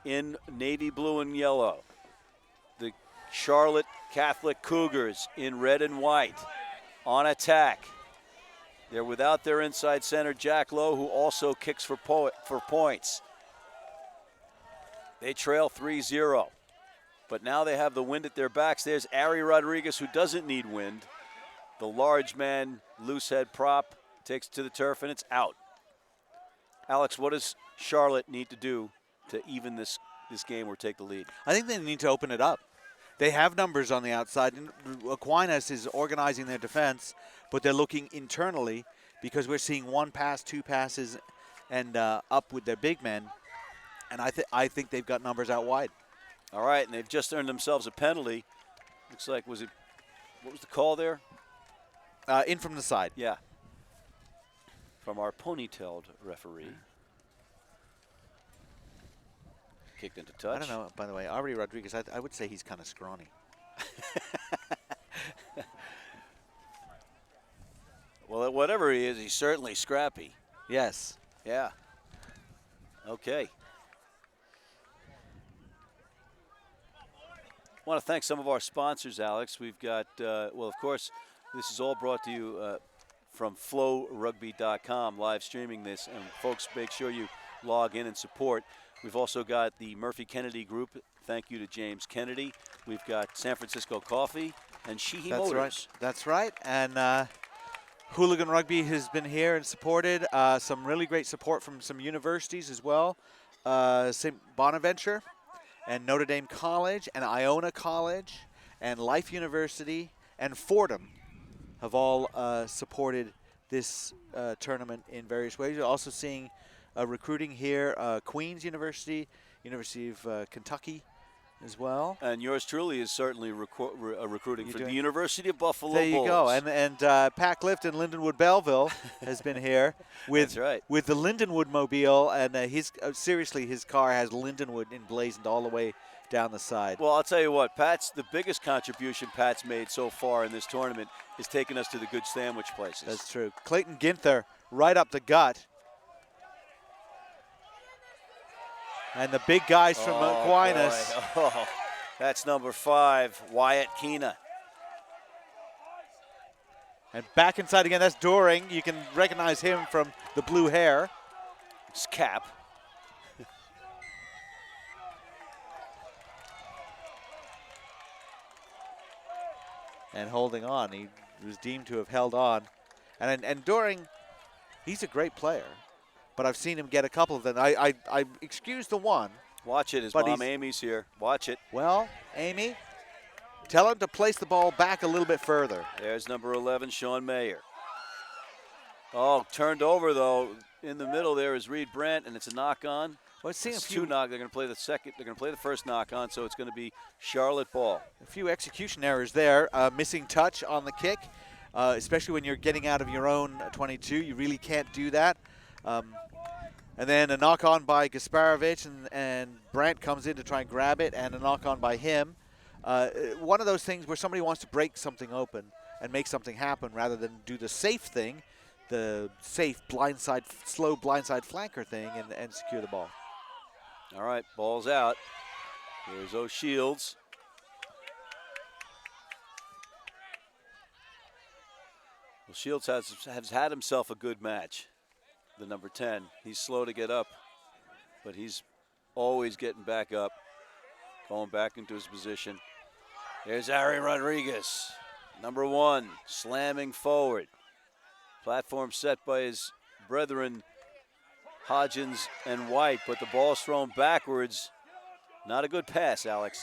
in navy blue and yellow. The Charlotte Catholic Cougars in red and white on attack. They're without their inside center, Jack Lowe, who also kicks for points. They trail 3-0, but now they have the wind at their backs. There's Ari Rodriguez, who doesn't need wind. The large man, loose head prop, takes it to the turf, and it's out. Alex, what does Charlotte need to do to even this game or take the lead? I think they need to open it up. They have numbers on the outside. Aquinas is organizing their defense, but they're looking internally because we're seeing 1 pass, 2 passes, and up with their big men. And I think they've got numbers out wide. All right, and they've just earned themselves a penalty. Looks like, what was the call there? In from the side. Yeah. From our ponytailed referee. Kicked into touch. I don't know, by the way, Ari Rodriguez, I would say he's kind of scrawny. Well, whatever he is, he's certainly scrappy. Yes. Yeah. Okay. I want to thank some of our sponsors, Alex. We've got, of course, this is all brought to you from FloRugby.com, live streaming this. And, folks, make sure you log in and support. We've also got the Murphy Kennedy Group. Thank you to James Kennedy. We've got San Francisco Coffee and Sheehy Motors. Right. That's right. And Hooligan Rugby has been here and supported. Some really great support from some universities as well. St. Bonaventure and Notre Dame College and Iona College and Life University and Fordham have all supported this tournament in various ways. You're also seeing recruiting here, Queens University, University of Kentucky as well. And yours truly is certainly recruiting for the University of Buffalo There you Bulls. go. And Pac Lift in Lindenwood Belleville has been here with That's right. with the Lindenwood mobile, and seriously, his car has Lindenwood emblazoned all the way down the side. Well, I'll tell you what, the biggest contribution Pat's made so far in this tournament is taking us to the good sandwich places. That's true. Clayton Ginther right up the gut. And the big guys from Aquinas. Oh, that's number 5, Wyatt Keena. And back inside again, that's Doring. You can recognize him from the blue hair. His cap. And holding on. He was deemed to have held on. And Doring, he's a great player. But I've seen him get a couple of them. I excuse the one. Watch it. His mom Amy's here. Watch it. Well, Amy, tell him to place the ball back a little bit further. There's number 11, Sean Mayer. Oh, turned over, though. In the middle there is Reed Brandt, and it's a knock-on. Well, it's two knock. They're going to play the second. They're going to play the first knock-on, so it's going to be Charlotte ball. A few execution errors there. Missing touch on the kick, especially when you're getting out of your own 22. You really can't do that. And then a knock-on by Gasparovich, and Brandt comes in to try and grab it, and a knock-on by him. One of those things where somebody wants to break something open and make something happen rather than do the safe thing, the safe slow blindside flanker thing, and secure the ball. All right, ball's out. Here's O'Shields. Well, Shields has had himself a good match. The number 10. He's slow to get up, but he's always getting back up, going back into his position. There's Ari Rodriguez, number 1, slamming forward. Platform set by his brethren, Hodgins and White, but the ball's thrown backwards. Not a good pass, Alex.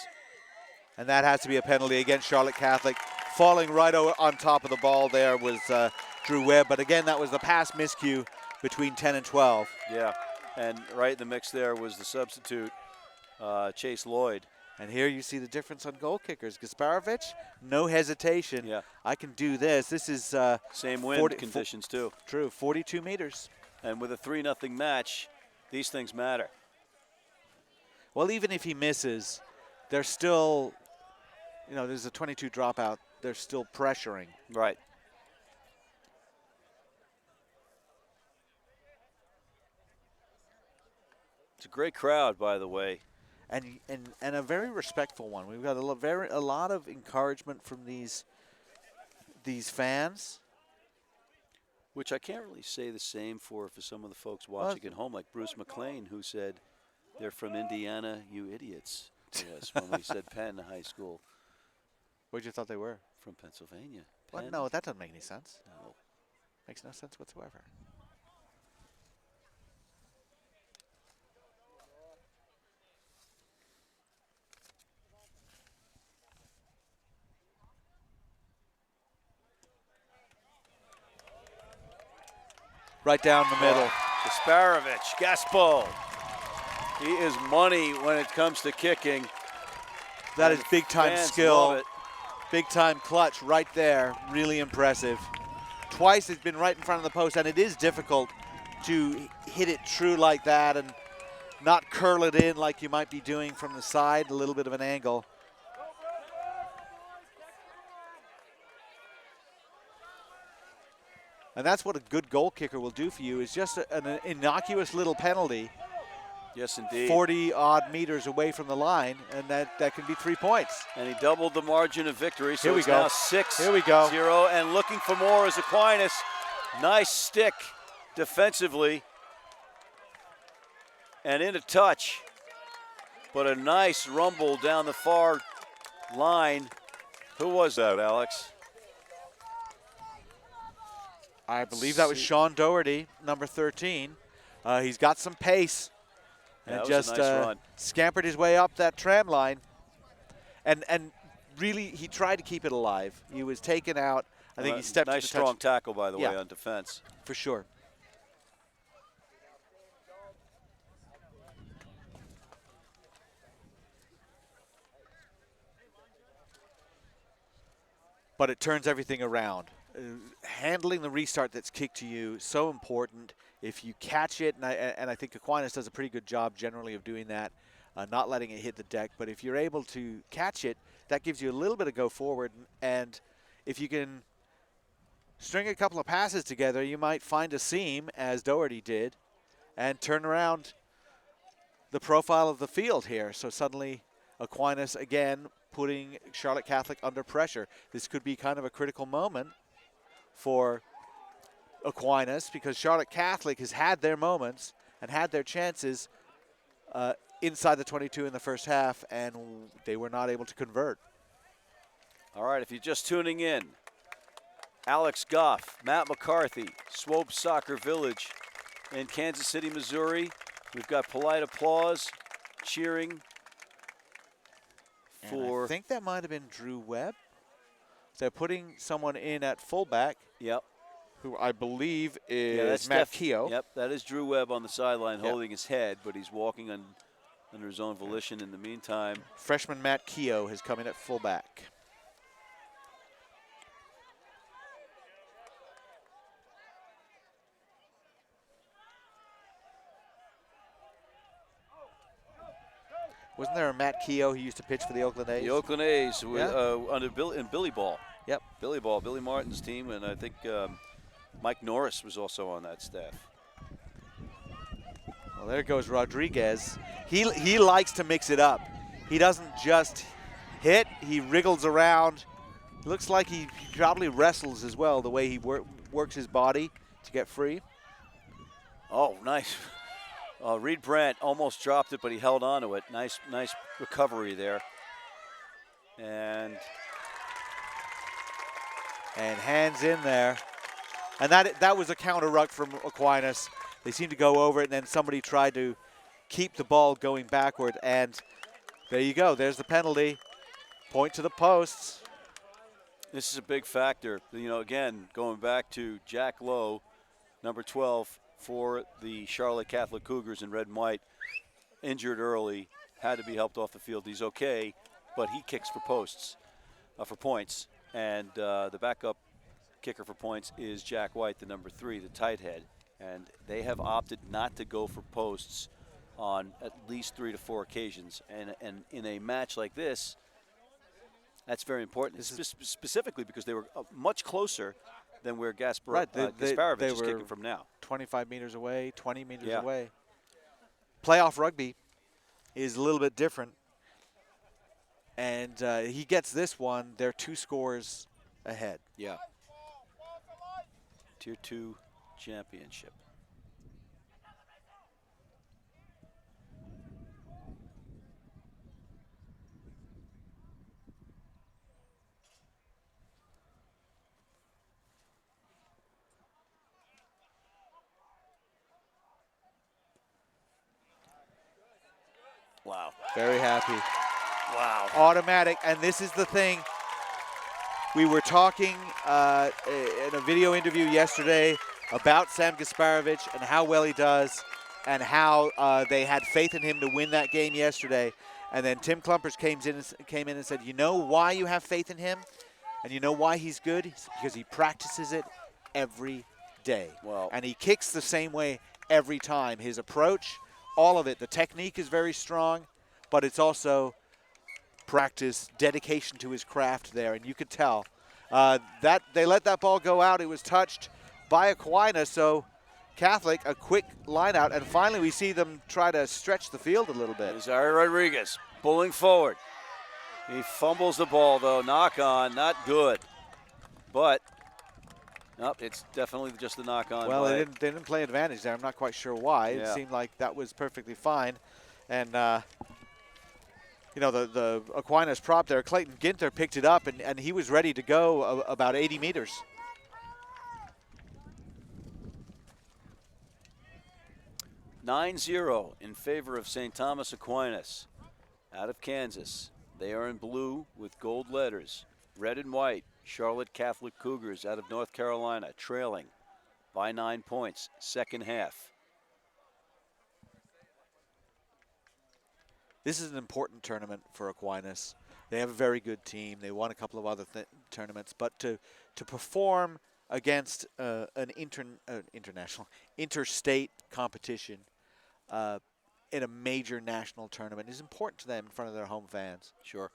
And that has to be a penalty against Charlotte Catholic. Falling right on top of the ball there was Drew Webb, but again, that was the pass miscue between 10 and 12. Yeah, and right in the mix there was the substitute, Chase Lloyd. And here you see the difference on goal kickers. Gasparovich, no hesitation. Yeah. I can do this. This is same wind conditions too. True, 42 meters. And with a 3-0 match, these things matter. Well, even if he misses, they're still, there's a 22 dropout. They're still pressuring. Right. It's a great crowd, by the way. And a very respectful one. We've got a lot of encouragement from these fans. Which I can't really say the same for some of the folks watching at home, like Bruce McLean, who said, "They're from Indiana, you idiots," to us when we said Penn High School. Where'd you thought they were? From Pennsylvania. What? No, that doesn't make any sense. No. Makes no sense whatsoever. Right down the middle. Gasparovich, Gaspo. He is money when it comes to kicking. That is big-time skill. It. Big-time clutch right there. Really impressive. Twice it's been right in front of the post, and it is difficult to hit it true like that and not curl it in like you might be doing from the side, a little bit of an angle. And that's what a good goal kicker will do for you, is just an innocuous little penalty. Yes, indeed. 40-odd meters away from the line, and that can be 3 points. And he doubled the margin of victory, so Here we it's go. now 6-0. Here we go. And looking for more is Aquinas. Nice stick defensively. and in a touch. But a nice rumble down the far line. Who was that, Alex? I believe that was Sean Doherty, number 13. He's got some pace and just nice scampered his way up that tram line. And really, he tried to keep it alive. He was taken out. I think he stepped nice strong tackle, by the way, on defense. For sure. But it turns everything around. Handling the restart that's kicked to you, so important. If you catch it, and I think Aquinas does a pretty good job generally of doing that, not letting it hit the deck. But if you're able to catch it, that gives you a little bit of go forward. And if you can string a couple of passes together, you might find a seam, as Doherty did, and turn around the profile of the field here. So suddenly Aquinas, again, putting Charlotte Catholic under pressure. This could be kind of a critical moment for Aquinas, because Charlotte Catholic has had their moments and had their chances inside the 22 in the first half, and they were not able to convert. All right, if you're just tuning in, Alex Goff, Matt McCarthy, Swope Soccer Village in Kansas City, Missouri. We've got polite applause, cheering for... I think that might have been Drew Webb. They're putting someone in at fullback. Yep. Who I believe is Matt Keogh. Yep, that is Drew Webb on the sideline holding his head, but he's walking under his own volition in the meantime. Freshman Matt Keogh has come in at fullback. Wasn't there a Matt Keogh who used to pitch for the Oakland A's? The Oakland A's under Billy Ball. Yep. Billy Ball, Billy Martin's team, and I think Mike Norris was also on that staff. Well, there goes Rodriguez. He likes to mix it up. He doesn't just hit. He wriggles around. Looks like he probably wrestles as well, the way he works his body to get free. Oh, nice. Reed Brandt almost dropped it, but he held on to it. Nice recovery there. And hands in there. And that was a counter ruck from Aquinas. They seemed to go over it, and then somebody tried to keep the ball going backward. And there you go. There's the penalty. Point to the posts. This is a big factor. You know, again, going back to Jack Lowe, number 12 for the Charlotte Catholic Cougars in red and white, injured early, had to be helped off the field. He's okay, but he kicks for posts, for points. And the backup kicker for points is Jack White, the number 3, the tight head. And they have opted not to go for posts on at least 3 to 4 occasions. And in a match like this, that's very important, specifically because they were much closer than where Gasparovich is kicking from now. 25 meters away, 20 meters away. Playoff rugby is a little bit different. And he gets this one, they're 2 scores ahead. Yeah. Tier 2 championship. Wow. Very happy. Wow. Automatic, and this is the thing. We were talking in a video interview yesterday about Sam Gasparovich and how well he does and how they had faith in him to win that game yesterday. And then Tim Klumpers came in and said, you know why you have faith in him? And you know why he's good? It's because he practices it every day. Wow. And he kicks the same way every time. His approach, all of it. The technique is very strong, but it's also practice, dedication to his craft there, and you could tell that they let that ball go out. It was touched by Aquinas, so Catholic, a quick line out, and finally we see them try to stretch the field a little bit. There's Ari Rodriguez pulling forward. He fumbles the ball, though. Knock on, not good. But Nope, it's definitely just a knock-on. Well, they didn't play advantage there. I'm not quite sure why. It Yeah. seemed like that was perfectly fine. And, you know, the Aquinas prop there, Clayton Ginter picked it up, and he was ready to go about 80 meters. (9-0) in favor of St. Thomas Aquinas out of Kansas. They are in blue with gold letters. Red and white, Charlotte Catholic Cougars out of North Carolina, trailing by 9 points, second half. This is an important tournament for Aquinas. They have a very good team. They won a couple of other tournaments, but to perform against an interstate competition in a major national tournament is important to them in front of their home fans. Sure.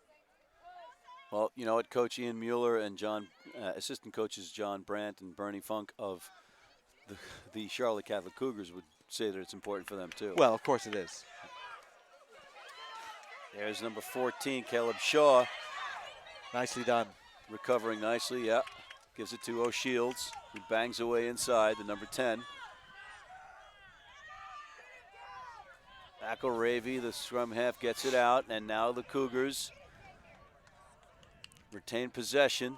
Well, you know what, Coach Ian Mueller and assistant coaches John Brandt and Bernie Funk of the Charlotte Catholic Cougars would say that it's important for them too. Well, of course it is. There's number 14, Caleb Shaw. Nicely done. Recovering nicely, yeah. Gives it to O'Shields, who bangs away inside, the number 10. McElravy, the scrum half, gets it out, and now the Cougars retain possession.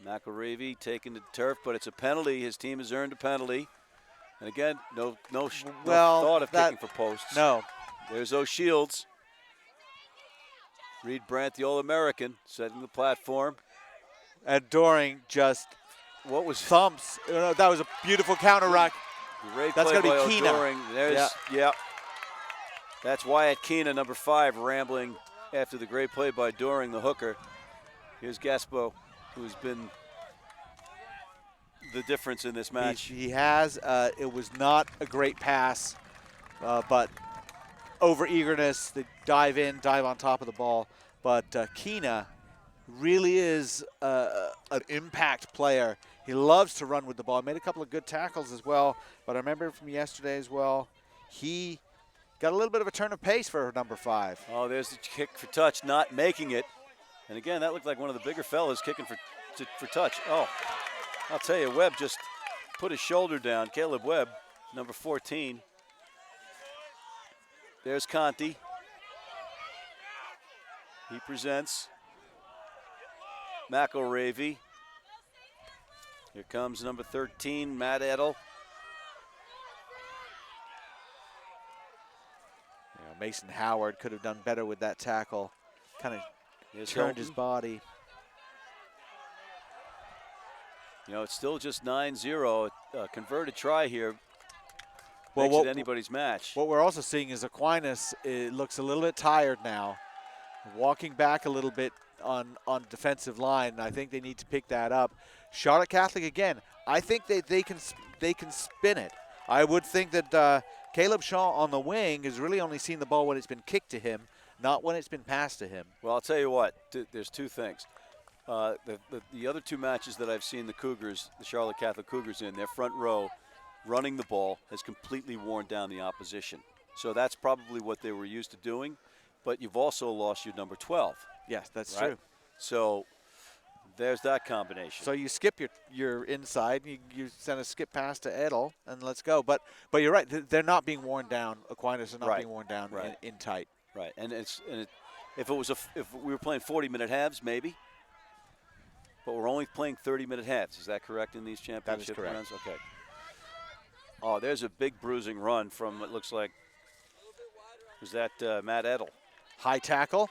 McElravy taking the turf, but it's a penalty. His team has earned a penalty. And again, no thought of kicking for posts. No. There's O'Shields. Reed Brandt, the All-American, setting the platform. And Doring just thumps. That was a beautiful counter rack. Great That's play going to by be Keena. O'Doring. Yeah. That's Wyatt Keena, number 5, rambling after the great play by Doring, the hooker. Here's Gaspo, who's been the difference in this match. He has. It was not a great pass, but over eagerness, they dive on top of the ball. But Keena really is an impact player. He loves to run with the ball. Made a couple of good tackles as well. But I remember from yesterday as well, he got a little bit of a turn of pace for number 5. Oh, there's the kick for touch, not making it. And again, that looked like one of the bigger fellas kicking for touch. Oh, I'll tell you, Webb just put his shoulder down. Caleb Webb, number 14. There's Conti. He presents. McElravy. Here comes number 13, Matt Edel. Mason Howard could have done better with that tackle. Kind of turned his body. You know, it's still just 9-0. A converted try here. Well, makes it anybody's match. What we're also seeing is Aquinas looks a little bit tired now. Walking back a little bit on defensive line. I think they need to pick that up. Charlotte Catholic again. I think they can spin it. I would think that Caleb Shaw on the wing has really only seen the ball when it's been kicked to him, not when it's been passed to him. Well, I'll tell you what. There's two things. The other two matches that I've seen the Cougars, the Charlotte Catholic Cougars in, their front row, running the ball has completely worn down the opposition. So that's probably what they were used to doing. But you've also lost your number 12. Yes, that's right? true. So there's that combination. So you skip your inside, you send a skip pass to Edel, and let's go. But you're right, they're not being worn down. Aquinas are not being worn down in tight. Right, and if we were playing 40-minute halves, maybe. But we're only playing 30-minute halves. Is that correct in these championship That is correct. runs? Okay. Oh, there's a big bruising run from, it looks like, was that Matt Edel? High tackle.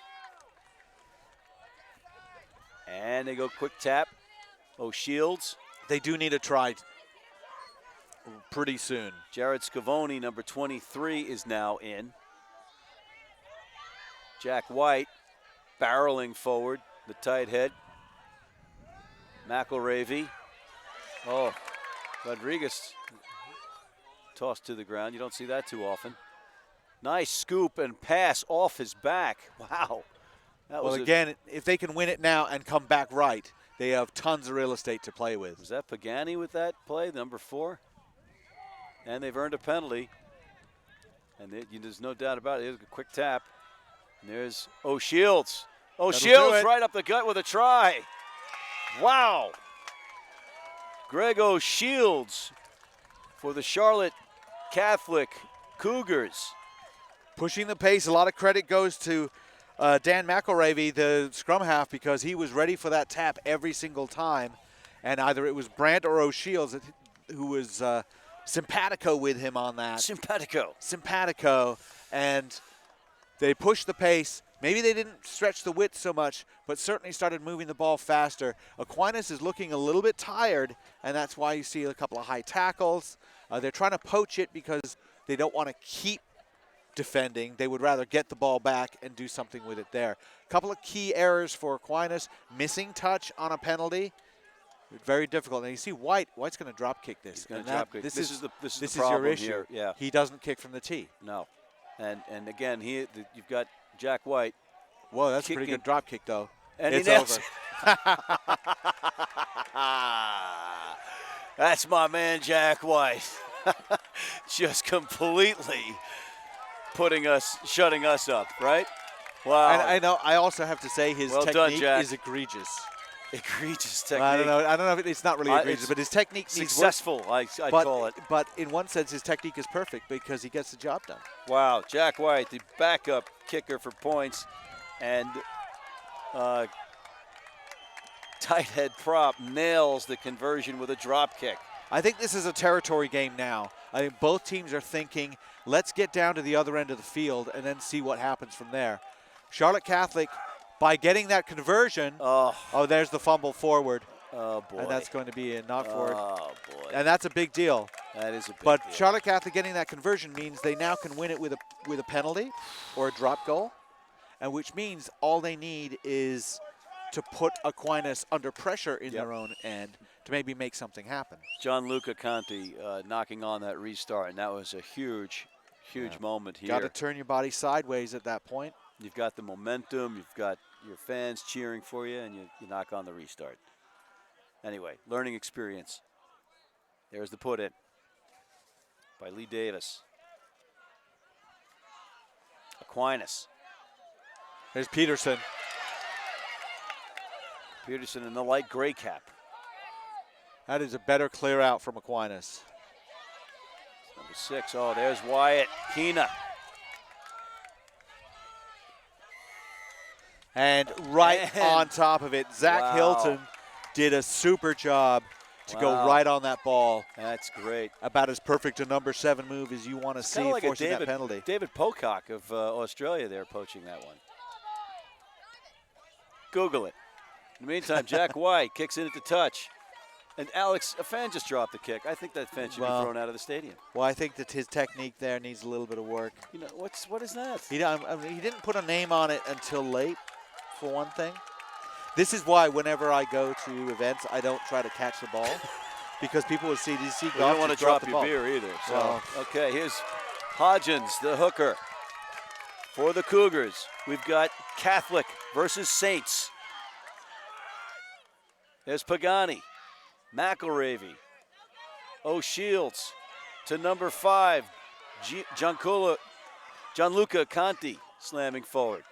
And they go quick tap. O'Shields. They do need a try pretty soon. Jared Scavone, number 23, is now in. Jack White barreling forward, the tight head. McElravy. Oh, Rodriguez tossed to the ground. You don't see that too often. Nice scoop and pass off his back. Wow. Well, again, if they can win it now and come back right, they have tons of real estate to play with. Was that Pagani with that play, number 4? And they've earned a penalty. And there's no doubt about it. There's a quick tap. And there's O'Shields. O'Shields right up the gut with a try. Wow. Greg O'Shields for the Charlotte Catholic Cougars. Pushing the pace. A lot of credit goes to Dan McElravy, the scrum half, because he was ready for that tap every single time. And either it was Brandt or O'Shields who was simpatico with him on that. Simpatico. And they pushed the pace. Maybe they didn't stretch the width so much, but certainly started moving the ball faster. Aquinas is looking a little bit tired, and that's why you see a couple of high tackles. They're trying to poach it because they don't want to keep defending. They would rather get the ball back and do something with it there. A couple of key errors for Aquinas. Missing touch on a penalty. Very difficult. And you see White's going to drop kick this. He's going to drop kick. This is the your issue. Here. Yeah. He doesn't kick from the tee. No. And again, you've got Jack White. Whoa, that's a pretty good drop kick, though. And it's over. That's my man, Jack White. Just completely shutting us up, right? Wow. And I know. I also have to say his technique is egregious. Egregious technique. I don't know if it's not really egregious, but his technique needs successful, I'd call it. But in one sense, his technique is perfect because he gets the job done. Wow, Jack White, the backup kicker for points, and tight head prop nails the conversion with a drop kick. I think this is a territory game now. I think both teams are thinking, let's get down to the other end of the field and then see what happens from there. Charlotte Catholic, by getting that conversion, there's the fumble forward. Oh, boy. And that's going to be a knock forward. Oh, boy. And that's a big deal. That is a big deal. But Charlotte Catholic getting that conversion means they now can win it with a penalty or a drop goal, and which means all they need is to put Aquinas under pressure in their own end to maybe make something happen. Gianluca Conti knocking on that restart, and that was a huge moment here. Got to turn your body sideways at that point. You've got the momentum, you've got your fans cheering for you, and you knock on the restart. Anyway, learning experience. There's the put in by Lee Davis. Aquinas. There's Peterson. Peterson in the light gray cap. That is a better clear out from Aquinas. Number 6. Oh, there's Wyatt Keena. And on top of it, Zach Hilton did a super job to go right on that ball. That's great. About as perfect a number 7 move as you want to see, like forcing that penalty. David Pocock of Australia there poaching that one. Google it. In the meantime, Jack White kicks in at the touch. And Alex, a fan just dropped the kick. I think that fan should be thrown out of the stadium. Well, I think that his technique there needs a little bit of work. You know, what is that? He didn't put a name on it until late, for one thing. This is why whenever I go to events, I don't try to catch the ball. Because people will see these You don't want to drop your beer either. So, okay, here's Hodgins, the hooker. For the Cougars, we've got Catholic versus Saints. There's Pagani, McElravy, O'Shields to number 5, Gianluca Conti slamming forward.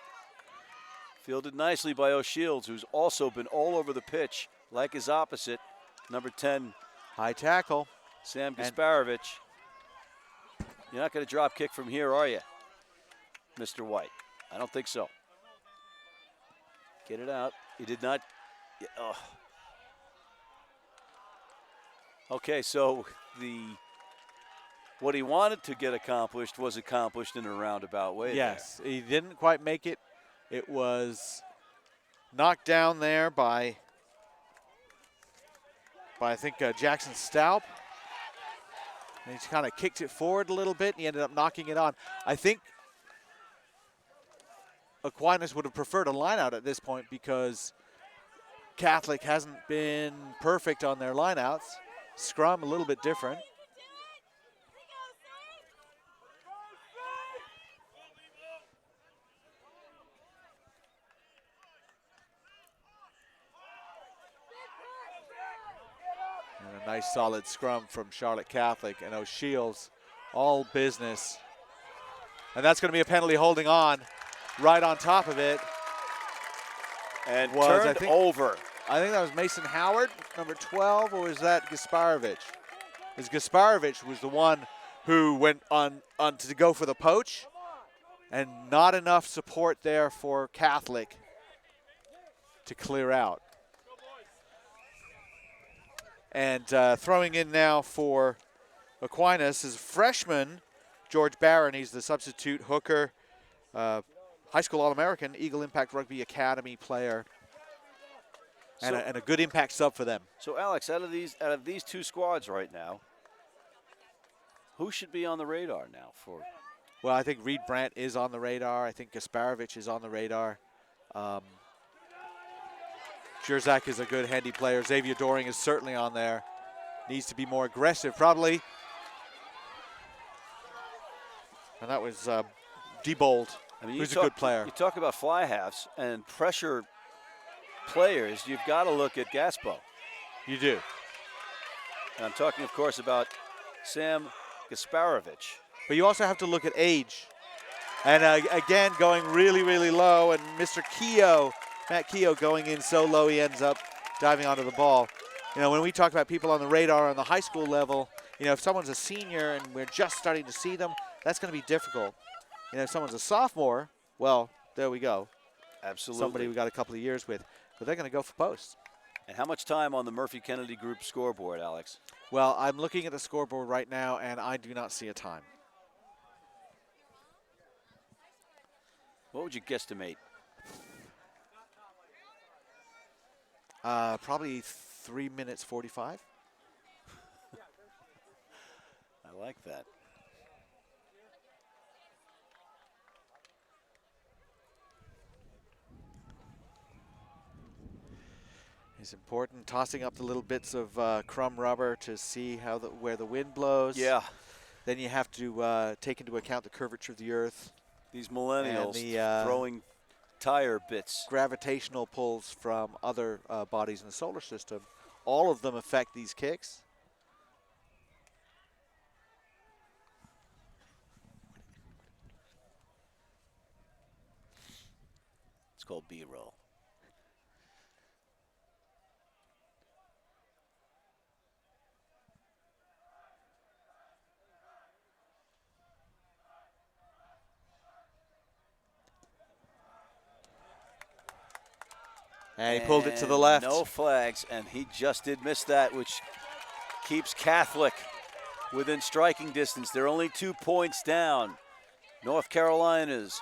Fielded nicely by O'Shields, who's also been all over the pitch, like his opposite, number 10. High tackle. Sam Gasparovich. You're not going to drop kick from here, are you, Mr. White? I don't think so. Get it out. He did not. Okay, so what he wanted to get accomplished was accomplished in a roundabout way. Yes, he didn't quite make it. It was knocked down there by I think Jackson Staup. And he's kind of kicked it forward a little bit, and he ended up knocking it on. I think Aquinas would have preferred a line out at this point because Catholic hasn't been perfect on their lineouts. Scrum a little bit different. And a nice solid scrum from Charlotte Catholic, and O'Shields, all business. And that's going to be a penalty holding on right on top of it. And turned over. I think that was Mason Howard, number 12, or was that Gasparovich? Because Gasparovich was the one who went on to go for the poach, and not enough support there for Catholic to clear out. And throwing in now for Aquinas is freshman George Barron. He's the substitute hooker, high school All-American, Eagle Impact Rugby Academy player, and a good impact sub for them. So Alex, out of these two squads right now, who should be on the radar now for? Well, I think Reed Brandt is on the radar. I think Gasparovich is on the radar. Jerzak is a good handy player. Xavier Doring is certainly on there. Needs to be more aggressive, probably. And that was Diebold, who's a good player. You talk about fly halves and pressure players, you've got to look at Gaspo. You do. And I'm talking, of course, about Sam Gasparovich. But you also have to look at age. And again, going really, really low. And Mr. Keogh, Matt Keogh, going in so low he ends up diving onto the ball. You know, when we talk about people on the radar on the high school level, you know, if someone's a senior and we're just starting to see them, that's going to be difficult. You know, if someone's a sophomore, well, there we go. Absolutely. Somebody we got a couple of years with. But they're going to go for post. And how much time on the Murphy Kennedy Group scoreboard, Alex? Well, I'm looking at the scoreboard right now, and I do not see a time. What would you guesstimate? Probably 3 minutes 45. I like that. It's important, tossing up the little bits of crumb rubber to see how where the wind blows. Yeah. Then you have to take into account the curvature of the earth. These millennials the, throwing tire bits. Gravitational pulls from other bodies in the solar system. All of them affect these kicks. It's called B-roll. And he pulled it to the left. No flags, and he just did miss that, which keeps Catholic within striking distance. They're only 2 points down. North Carolina's.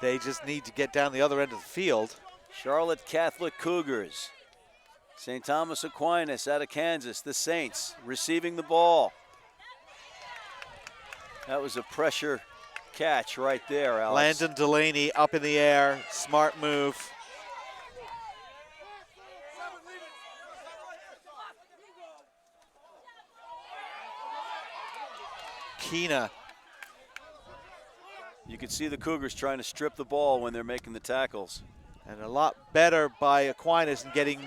They just need to get down the other end of the field. Charlotte Catholic Cougars. St. Thomas Aquinas out of Kansas. The Saints receiving the ball. That was a pressure catch right there, Alex. Landon Delaney up in the air. Smart move. Keena. You could see the Cougars trying to strip the ball when they're making the tackles. And a lot better by Aquinas in getting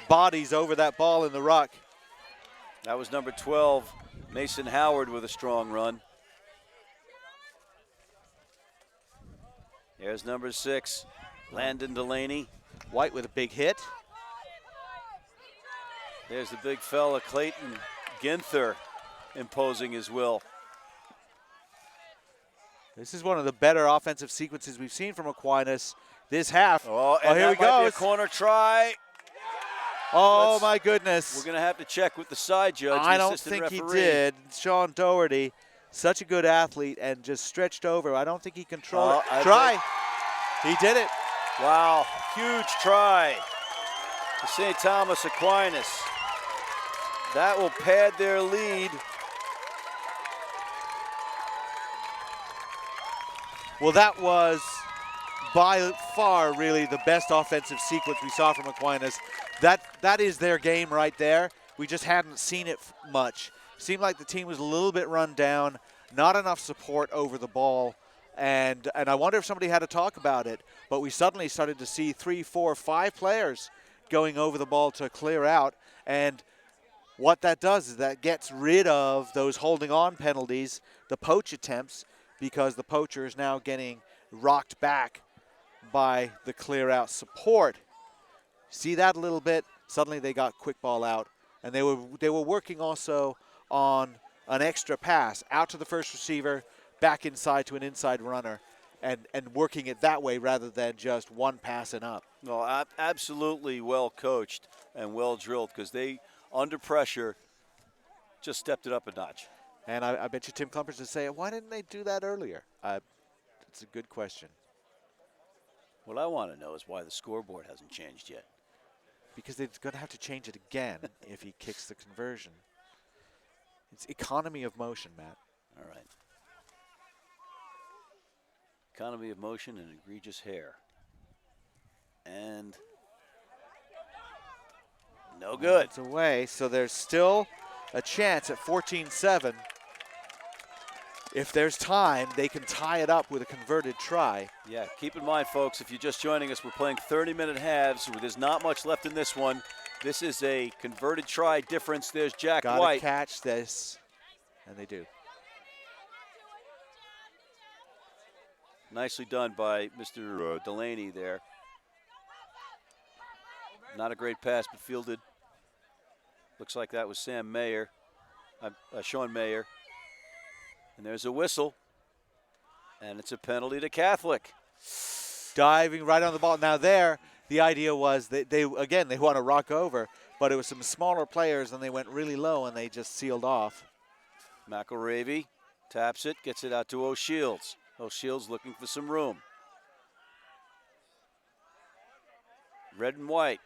bodies over that ball in the ruck. That was number 12, Mason Howard, with a strong run. There's number 6, Landon Delaney. White with a big hit. There's the big fella, Clayton Ginther, imposing his will. This is one of the better offensive sequences we've seen from Aquinas this half. Oh, and here we that might go. be a corner try. Oh, my goodness. We're going to have to check with the side judge. I don't think he did. Sean Doherty, such a good athlete, and just stretched over. I don't think he controlled it. Try. He did it. Wow, huge try to St. Thomas Aquinas. That will pad their lead. Well, that was by far really the best offensive sequence we saw from Aquinas. That is their game right there. We just hadn't seen it much. Seemed like the team was a little bit run down, not enough support over the ball, and I wonder if somebody had to talk about it, but we suddenly started to see 3, 4, 5 players going over the ball to clear out, and what that does is that gets rid of those holding on penalties, the poach attempts, because the poacher is now getting rocked back by the clear out support. see that a little bit. Suddenly they got quick ball out, and they were working also on an extra pass out to the first receiver, back inside to an inside runner, and working it that way rather than just one pass and up. No, absolutely well coached and well drilled, because they, under pressure, just stepped it up a notch. And I bet you Tim Klumpers would say, why didn't they do that earlier? It's a good question. What I want to know is why the scoreboard hasn't changed yet. Because they're going to have to change it again if he kicks the conversion. It's economy of motion, Matt. All right. Economy of motion and egregious hair. And no good. It's away, so there's still a chance at 14-7. If there's time, they can tie it up with a converted try. Yeah, keep in mind, folks, if you're just joining us, we're playing 30-minute halves. There's not much left in this one. This is a converted try difference. There's Jack White. Gotta catch this, and they do. Nicely done by Mr. Delaney there. Not a great pass, but fielded. Looks like that was Sean Mayer. And there's a whistle. And it's a penalty to Catholic. Diving right on the ball. Now there, the idea was that they want to rock over, but it was some smaller players, and they went really low, and they just sealed off. McElravy taps it, gets it out to O'Shields. O'Shields looking for some room. Red and white.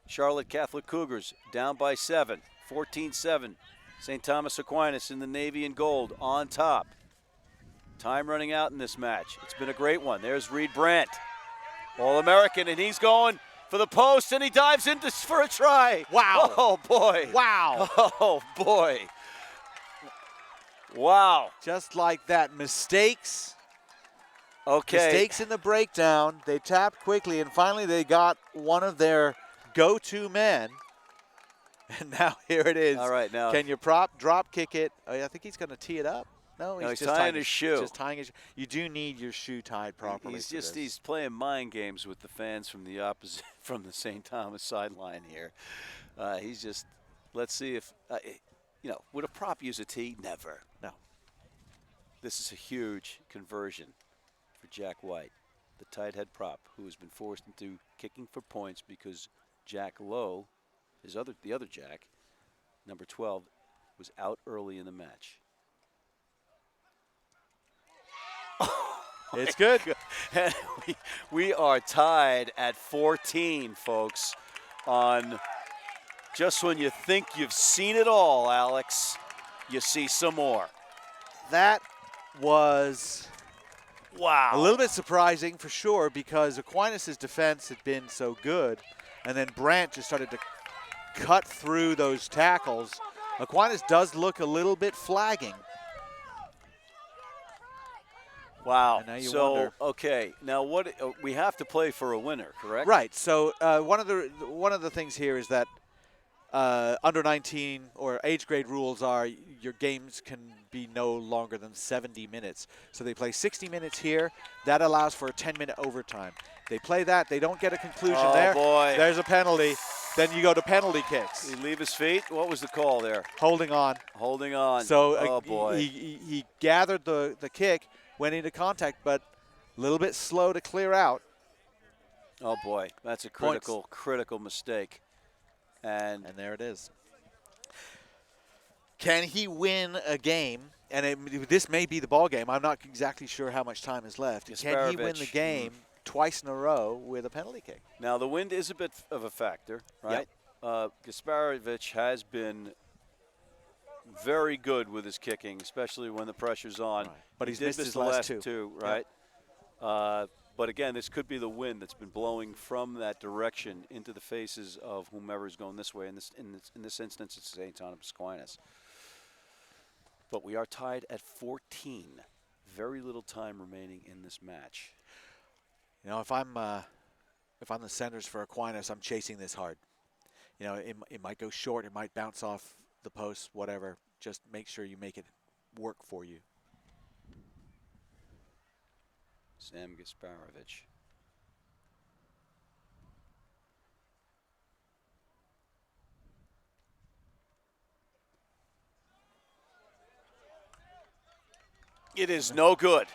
Charlotte Catholic Cougars down by 7. 14-7. St. Thomas Aquinas in the navy and gold on top. Time running out in this match. It's been a great one. There's Reed Brandt, All-American, and he's going for the post, and he dives in for a try. Wow. Oh, boy. Wow. Oh, boy. Wow. Just like that. Mistakes. Okay. Mistakes in the breakdown. They tapped quickly, and finally they got one of their go-to men. And now here it is. All right, now. Can you drop kick it? Oh, I think he's going to tee it up. No, he's just tying his shoe. Just tying his. You do need your shoe tied properly. He's playing mind games with the fans from the opposite, from the St. Thomas sideline here. He's just, let's see if, would a prop use a tee? Never. No. This is a huge conversion for Jack White, the tight head prop, who has been forced into kicking for points because Jack Lowe, the other Jack, number 12, was out early in the match. It's good. And we are tied at 14, folks, on just when you think you've seen it all, Alex, you see some more. That was wow. A little bit surprising for sure, because Aquinas' defense had been so good, and then Brandt just started to cut through those tackles. Aquinas does look a little bit flagging. Wow. And now you so, wonder. okay, now what we have to play for a winner, correct? Right. So one of the things here is that under 19 or age grade rules are your games can be no longer than 70 minutes. So they play 60 minutes here. That allows for a 10-minute overtime. They play that. They don't get a conclusion there. Oh, boy. There's a penalty. Then you go to penalty kicks. He leave his feet? What was the call there? Holding on. Holding on. So oh, boy. He gathered the kick, went into contact, but a little bit slow to clear out. Oh, boy. That's a critical mistake. And there it is. Can he win a game? And this may be the ball game. I'm not exactly sure how much time is left. Can he win the game twice in a row with a penalty kick? Now, the wind is a bit of a factor, right? Yep. Gasparovich has been very good with his kicking, especially when the pressure's on. Right. But he's did missed miss his the last two, right? Yep. But again, this could be the wind that's been blowing from that direction into the faces of whomever is going this way. In this instance, it's St. Thomas Aquinas. But we are tied at 14. Very little time remaining in this match. You know, if I'm the centers for Aquinas, I'm chasing this hard. You know, it might go short, it might bounce off the post, whatever. Just make sure you make it work for you. Sam Gasparovich. It is no good.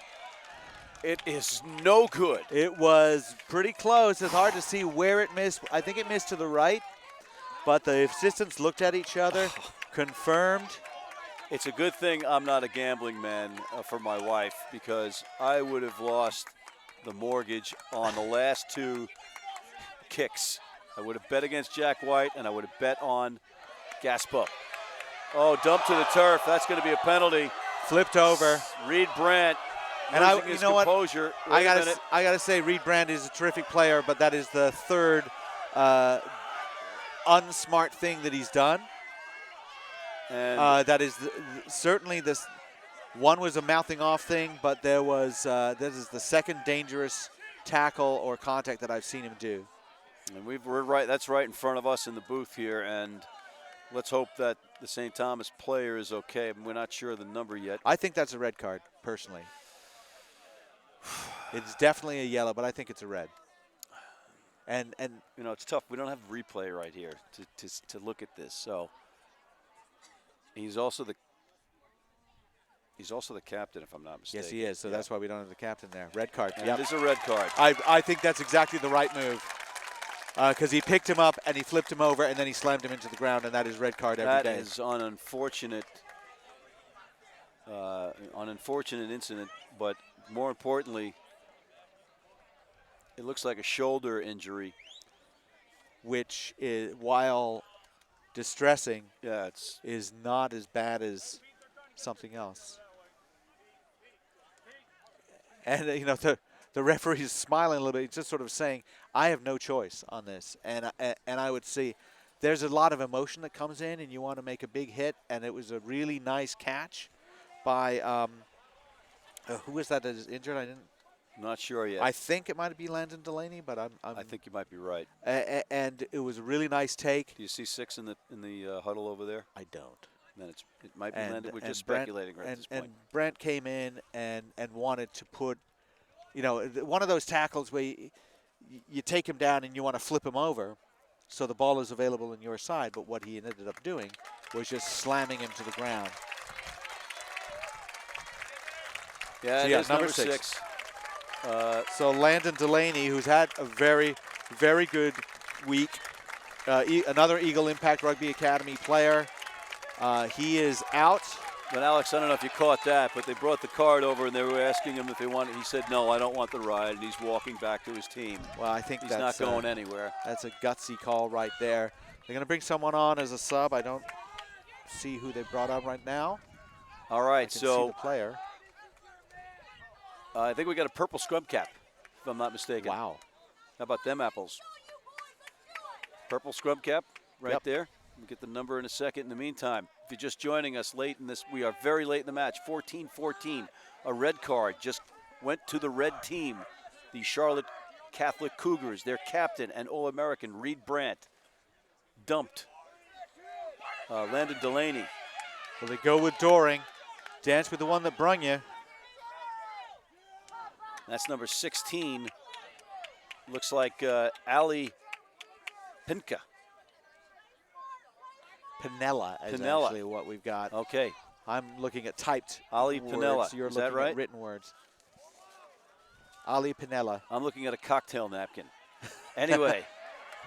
It is no good. It was pretty close. It's hard to see where it missed. I think it missed to the right, but the assistants looked at each other, confirmed. It's a good thing I'm not a gambling man for my wife, because I would have lost the mortgage on the last 2 kicks. I would have bet against Jack White, and I would have bet on Gaspo. Oh, dump to the turf. That's going to be a penalty. Flipped over. Reed Brandt And losing his composure. I gotta say, Reed Brandt is a terrific player, but that is the third unsmart thing that he's done. And that is certainly this. One was a mouthing off thing, but there was this is the second dangerous tackle or contact that I've seen him do. And we're right. That's right in front of us in the booth here, and let's hope that the St. Thomas player is okay. We're not sure of the number yet. I think that's a red card, personally. It's definitely a yellow, but I think it's a red. And you know, it's tough. We don't have replay right here to look at this. So he's also the captain, if I'm not mistaken. Yes, he is. So that's why we don't have the captain there. Red card. Yeah, it is a red card. I think that's exactly the right move. Because he picked him up and he flipped him over and then he slammed him into the ground, and that is red card every day. That is an unfortunate incident, but more importantly, it looks like a shoulder injury. Which, is, while distressing, yeah, is not as bad as something else. And, you know, the referee is smiling a little bit. He's just sort of saying, I have no choice on this. And I would see there's a lot of emotion that comes in, and you want to make a big hit. And it was a really nice catch by, who was that is injured? I didn't. Not sure yet. I think it might be Landon Delaney, but I think you might be right. And it was a really nice take. Do you see 6 in the huddle over there? I don't. Then it might be Landon. We're just speculating right at this point. And Brent came in and wanted to put, you know, one of those tackles where you take him down and you want to flip him over so the ball is available on your side. But what he ended up doing was just slamming him to the ground. Yeah, so it is number 6. So Landon Delaney, who's had a very, very good week, another Eagle Impact Rugby Academy player. He is out. But Alex, I don't know if you caught that, but they brought the card over and they were asking him if he wanted. He said, "No, I don't want the ride," and he's walking back to his team. Well, I think he's not going anywhere. That's a gutsy call right there. They're going to bring someone on as a sub. I don't see who they brought on right now. All right, see so the player. I think we got a purple scrum cap, if I'm not mistaken. Wow. How about them apples? Purple scrum cap right there. We'll get the number in a second. In the meantime, if you're just joining us late in this, we are very late in the match, 14-14. A red card just went to the red team, the Charlotte Catholic Cougars. Their captain and All-American, Reed Brandt, dumped Landon Delaney. Well, they go with Doring. Dance with the one that brung you. That's number 16. Looks like Ali Pinka. Pinella is actually what we've got. Okay. I'm looking at typed Ali words. Pinella. You're is looking that right? at written words. Ali Pinella. I'm looking at a cocktail napkin. Anyway.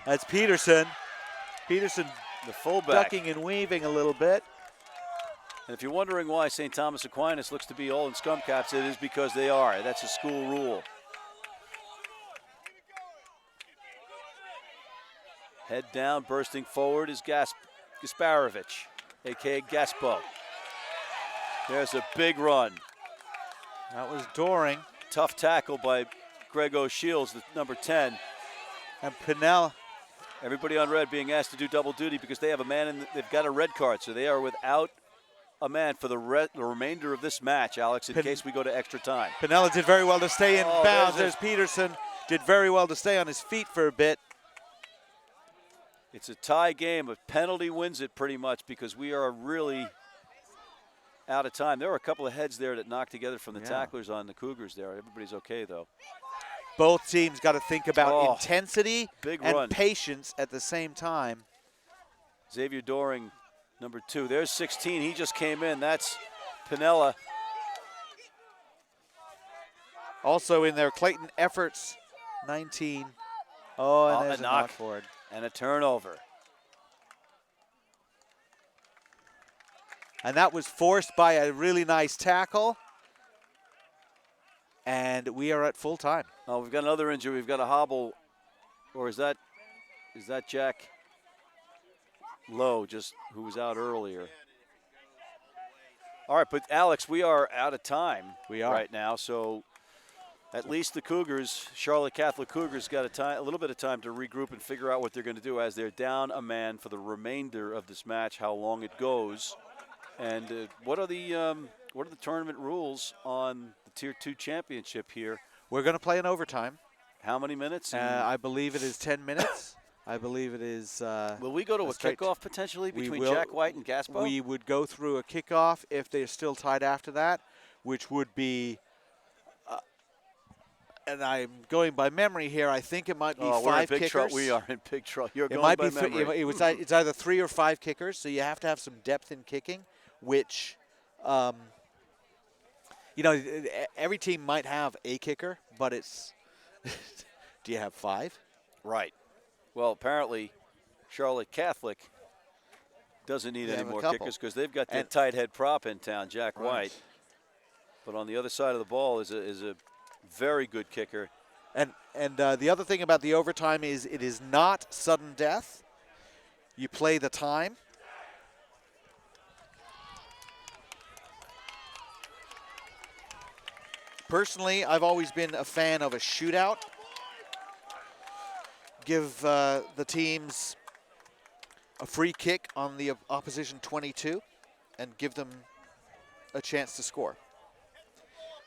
That's Peterson. Peterson, the fullback, ducking and weaving a little bit. And if you're wondering why St. Thomas Aquinas looks to be all in scrum caps, it is because they are. That's a school rule. Head down, bursting forward is Gasparovich, a.k.a. Gaspo. There's a big run. That was Doring. Tough tackle by Greg O'Shields, the number 10. And Pinella. Everybody on red being asked to do double duty because they have a man, they've got a red card, so they are without a man for the remainder of this match, Alex, in case we go to extra time. Pinella did very well to stay in bounds. There's Peterson. Did very well to stay on his feet for a bit. It's a tie game. A penalty wins it pretty much because we are really out of time. There were a couple of heads there that knocked together from the tacklers on the Cougars there. Everybody's okay, though. Both teams got to think about intensity and run. Patience at the same time. Xavier Doring, number 2. There's 16. He just came in. That's Pinella. Also in there, Clayton Efforts, 19. Oh, and there's a knock forward. And a turnover. And that was forced by a really nice tackle. And we are at full time. Oh, we've got another injury. We've got a hobble. Or is that Jack Lowe, just who was out earlier? All right, but Alex, we are out of time. We are right now, so at least the Cougars, Charlotte Catholic Cougars, got a little bit of time to regroup and figure out what they're going to do as they're down a man for the remainder of this match. How long it goes, and what are the tournament rules on the Tier 2 championship here? We're going to play in overtime. How many minutes? I believe it is 10 minutes. I believe it is. Will we go to a kickoff potentially between Jack White and Gaspo? We would go through a kickoff if they're still tied after that, which would be. And I'm going by memory here. I think it might be 5 kickers. We are in big trouble. You're going by memory. It's either 3 or 5 kickers, so you have to have some depth in kicking, which, every team might have a kicker, but it's. Do you have 5? Right. Well, apparently, Charlotte Catholic doesn't need any more kickers because they've got that tight head prop in town, Jack White. But on the other side of the ball is a very good kicker. And the other thing about the overtime is it is not sudden death. You play the time. Personally, I've always been a fan of a shootout. Give the teams a free kick on the opposition 22 and give them a chance to score.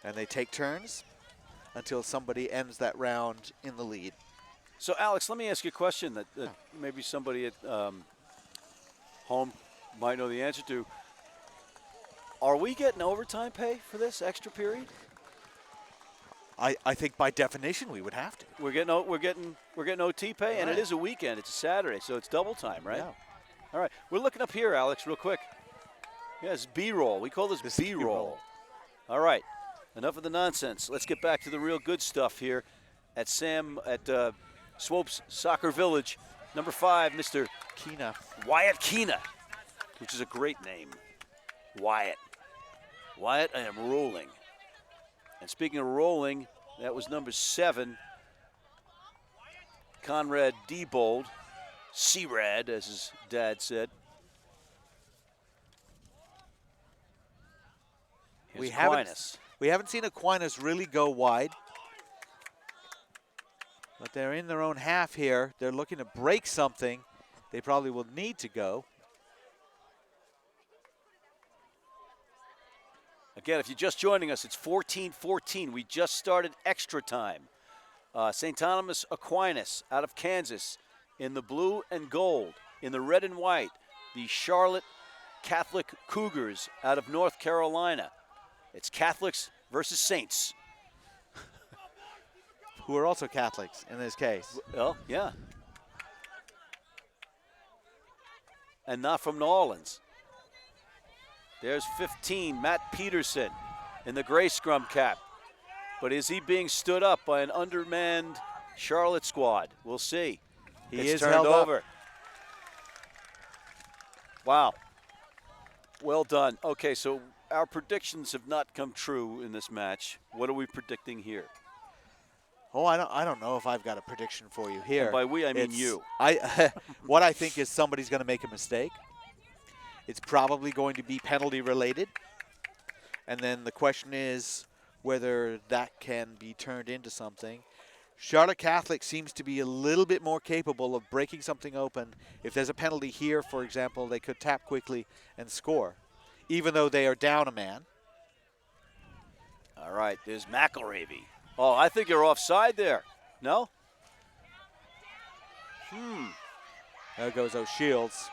And they take turns until somebody ends that round in the lead. So, Alex, let me ask you a question that maybe somebody at home might know the answer to. Are we getting overtime pay for this extra period? I think by definition we would have to. We're getting OT pay, and it is a weekend. It's a Saturday, so it's double time, right? Yeah. All right. We're looking up here, Alex, real quick. Yeah, it's B-roll. We call this B-roll. All right. Enough of the nonsense. Let's get back to the real good stuff here at Swope's Soccer Village. Number 5, Mr. Keena. Wyatt Keena, which is a great name. Wyatt. Wyatt, I am rolling. And speaking of rolling, that was number 7, Conrad Diebold, C-Rad, as his dad said. We haven't seen Aquinas really go wide. But they're in their own half here. They're looking to break something. They probably will need to go. Again, if you're just joining us, it's 14-14. We just started extra time. St. Thomas Aquinas out of Kansas in the blue and gold. In the red and white, the Charlotte Catholic Cougars out of North Carolina. It's Catholics versus Saints. Who are also Catholics in this case. Well, yeah. And not from New Orleans. There's 15, Matt Peterson in the gray scrum cap. But is he being stood up by an undermanned Charlotte squad? We'll see. He is turned held over. Up. Wow. Well done. Okay, so our predictions have not come true in this match. What are we predicting here? Oh, I don't know if I've got a prediction for you here. And by we, I mean you. What I think is somebody's going to make a mistake. It's probably going to be penalty related. And then the question is whether that can be turned into something. Charlotte Catholic seems to be a little bit more capable of breaking something open. If there's a penalty here, for example, they could tap quickly and score, even though they are down a man. All right, there's McElravy. Oh, I think you're offside there. No? There goes O'Shields.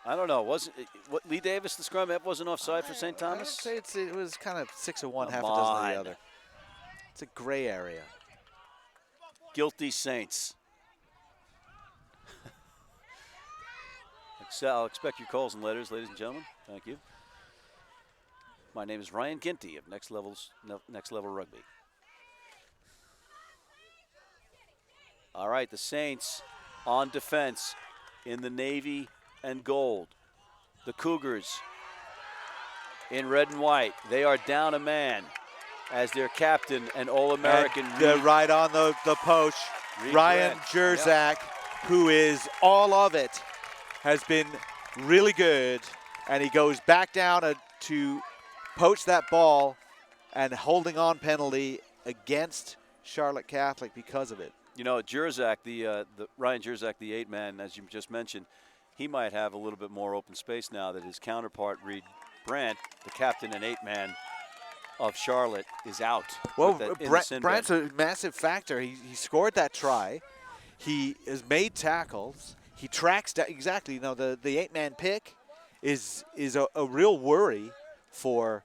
I don't know. Lee Davis, the scrum, that wasn't offside for St. Thomas? I would say it was kind of 6 of one, half a dozen of the other. It's a gray area. Guilty Saints. I'll expect your calls and letters, ladies and gentlemen. Thank you. My name is Ryan Ginty of Next Level Rugby. All right, the Saints on defense in the navy and gold. The Cougars in red and white. They are down a man as their captain and All-American. Right on the post, Ryan Jerzak, who is all of it, has been really good. And he goes back down to poach that ball and holding on penalty against Charlotte Catholic because of it. You know, Jerzak, the Ryan Jerzak, the 8-man, as you just mentioned, he might have a little bit more open space now that his counterpart, Reed Brandt, the captain and 8-man of Charlotte, is out. Well, Brandt's a massive factor. He scored that try. He has made tackles. He tracks down exactly. You know, the 8-man pick is a real worry for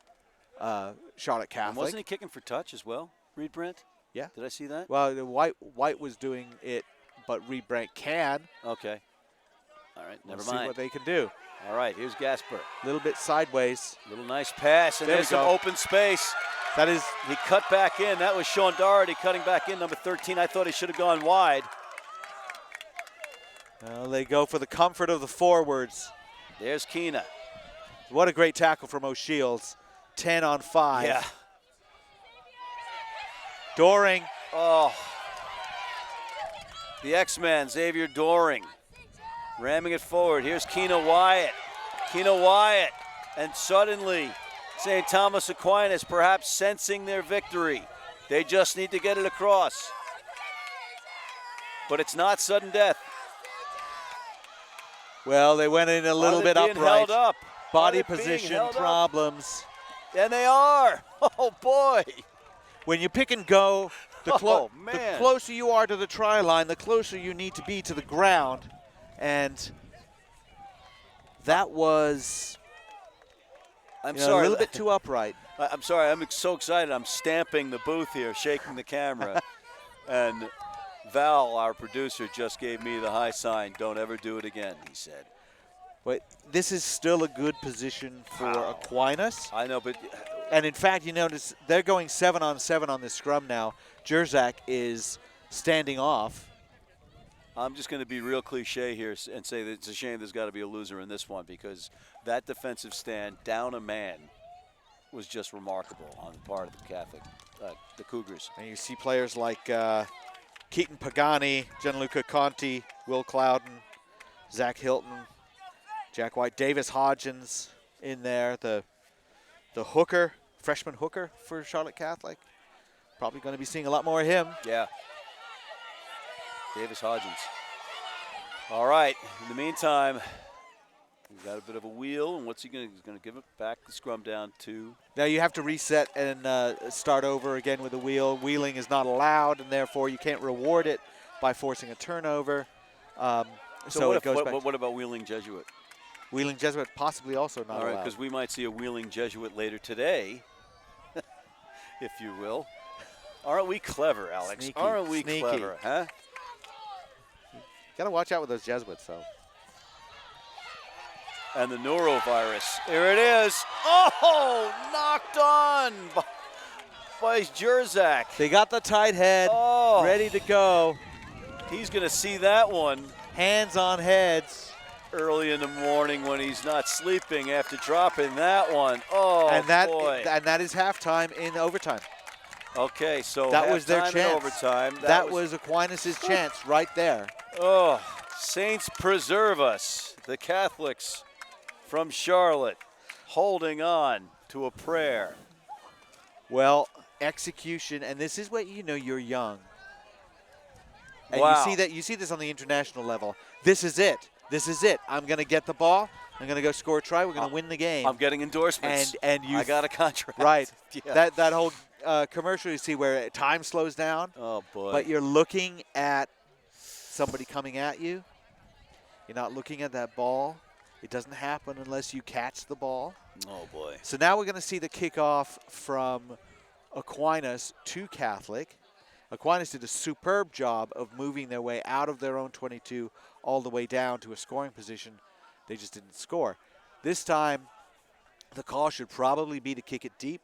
Charlotte Catholic. And wasn't he kicking for touch as well, Reed Brandt? Yeah. Did I see that? Well, White was doing it, but Reed Brandt can. Okay. All right, never We'll mind. see what they can do. All right, here's Gasper. A little bit sideways. Little nice pass, and there's some open space. That is. He cut back in. That was Sean Doherty cutting back in, number 13. I thought he should have gone wide. Well, they go for the comfort of the forwards. There's Keena. What a great tackle from O'Shields. 10 on 5. Yeah. Doring. Oh. The X-Man, Xavier Doring, ramming it forward. Here's Keena Wyatt. Keena Wyatt. And suddenly, St. Thomas Aquinas perhaps sensing their victory. They just need to get it across. But it's not sudden death. Well, they went in a little bit upright. Held up? Body position problems. And they are. Oh, boy. When you pick and go, the man. closer you are to the try line, the closer you need to be to the ground. And that was a little bit too upright. I'm sorry. I'm so excited. I'm stamping the booth here, shaking the camera. And Val, our producer, just gave me the high sign. Don't ever do it again, he said. But this is still a good position for Aquinas. I know, but... And in fact, you notice they're going 7 on 7 on this scrum now. Jerzak is standing off. I'm just going to be real cliche here and say that it's a shame there's got to be a loser in this one, because that defensive stand down a man was just remarkable on the part of the Cougars. And you see players like Keaton Pagani, Gianluca Conti, Will Clouden, Zach Hilton, Jack White, Davis Hodgins in there, the hooker, freshman hooker for Charlotte Catholic. Probably going to be seeing a lot more of him. Yeah. Davis Hodgins. All right. In the meantime, we've got a bit of a wheel, and what's he going to? He's going to give it back the scrum down to. Now you have to reset and start over again with a wheel. Wheeling is not allowed, and therefore you can't reward it by forcing a turnover. So it goes back. What about Wheeling Jesuit? Wheeling Jesuit possibly also not allowed. All right, because we might see a Wheeling Jesuit later today, if you will. Aren't we clever, Alex? Sneaky, Aren't we sneaky. clever, huh? Got to watch out with those Jesuits, though. And the norovirus. Here it is. Oh, knocked on by Jerzak. They got the tight head ready to go. He's going to see that one. Hands on heads. Early in the morning when he's not sleeping after dropping that one. Oh, boy. And that is halftime in overtime. Okay, so that was their chance. Overtime. That was Aquinas' chance right there. Oh, Saints preserve us. The Catholics from Charlotte holding on to a prayer. Well, execution, and this is what you're young. And wow. you see this on the international level. This is it. This is it. I'm going to get the ball. I'm going to go score a try. We're going to win the game. I'm getting endorsements. And I got a contract. Right. Yeah. That whole commercial you see where time slows down. Oh, boy. But you're looking at somebody coming at you. You're not looking at that ball. It doesn't happen unless you catch the ball. Oh, boy. So now we're going to see the kickoff from Aquinas to Catholic. Aquinas did a superb job of moving their way out of their own 22 all the way down to a scoring position. They just didn't score. This time, the call should probably be to kick it deep.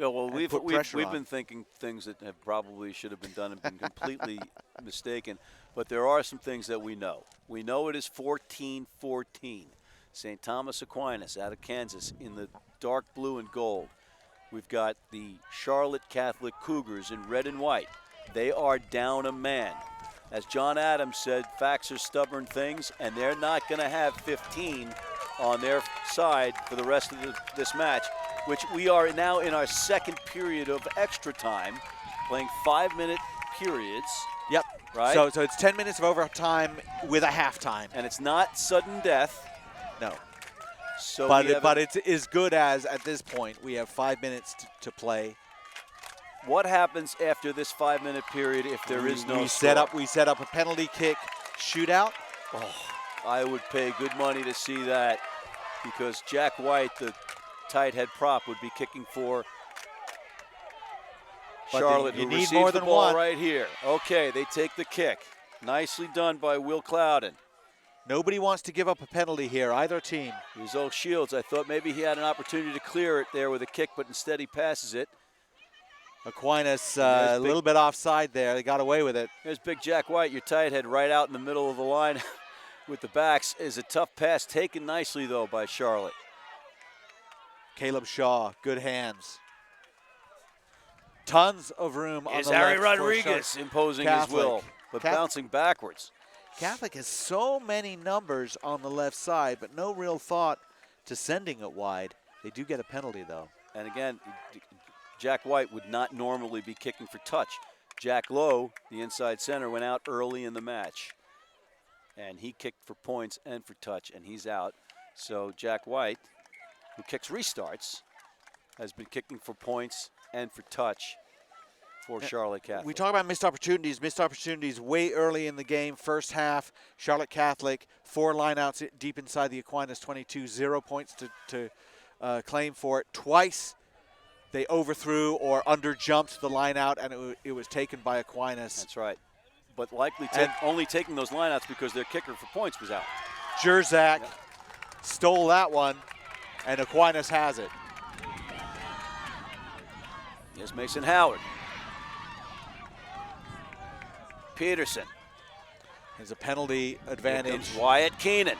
Yeah, well, put pressure we've on. been thinking things that have probably should have been done and been completely mistaken. But there are some things that we know. We know it is 14-14. St. Thomas Aquinas out of Kansas in the dark blue and gold. We've got the Charlotte Catholic Cougars in red and white. They are down a man. As John Adams said, facts are stubborn things, and they're not going to have 15 on their side for the rest of this match, which we are now in our second period of extra time, playing 5-minute periods. Yep. Right? So it's 10 minutes of overtime with a halftime. And it's not sudden death. No. So but it's as good as, at this point, we have 5 minutes to play. What happens after this 5-minute period if there is no score? We set up a penalty kick shootout. Oh, I would pay good money to see that, because Jack White, the tight head prop, would be kicking for Charlotte, who receives more the than ball one. right here. Okay, they take the kick. Nicely done by Will Clouden. Nobody wants to give up a penalty here, either team. Here's Oak Shields. I thought maybe he had an opportunity to clear it there with a kick, but instead he passes it. Aquinas a little bit offside there. They got away with it. Here's big Jack White, your tight head, right out in the middle of the line with the backs. Is a tough pass taken nicely, though, by Charlotte. Caleb Shaw, good hands. Tons of room on the Harry left. Rodriguez imposing Catholic. his will, but bouncing backwards. Catholic has so many numbers on the left side, but no real thought to sending it wide. They do get a penalty, though. And again, Jack White would not normally be kicking for touch. Jack Lowe, the inside center, went out early in the match. And he kicked for points and for touch, and he's out. So Jack White, who kicks restarts, has been kicking for points and for touch for Charlotte Catholic. We talk about missed opportunities way early in the game. First half, Charlotte Catholic, 4 lineouts deep inside the Aquinas 22, 0 points to claim for it. Twice they overthrew or underjumped the lineout, and it was taken by Aquinas. That's right. But likely only taking those lineouts because their kicker for points was out. Jerzak stole that one, and Aquinas has it. Here's Mason Howard. Peterson. There's a penalty advantage. Here comes Wyatt Keenan.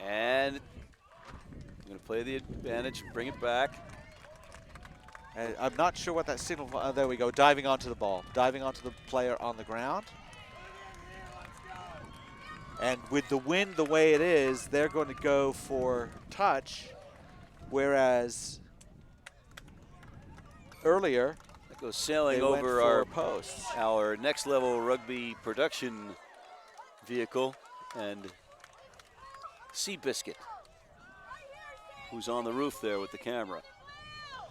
And I'm going to play the advantage and bring it back. I'm not sure what that signal. There we go. Diving onto the ball. Diving onto the player on the ground. And with the wind the way it is, they're going to go for touch, whereas earlier that goes sailing they over went for our posts. Our next level rugby production vehicle, and Seabiscuit, who's on the roof there with the camera.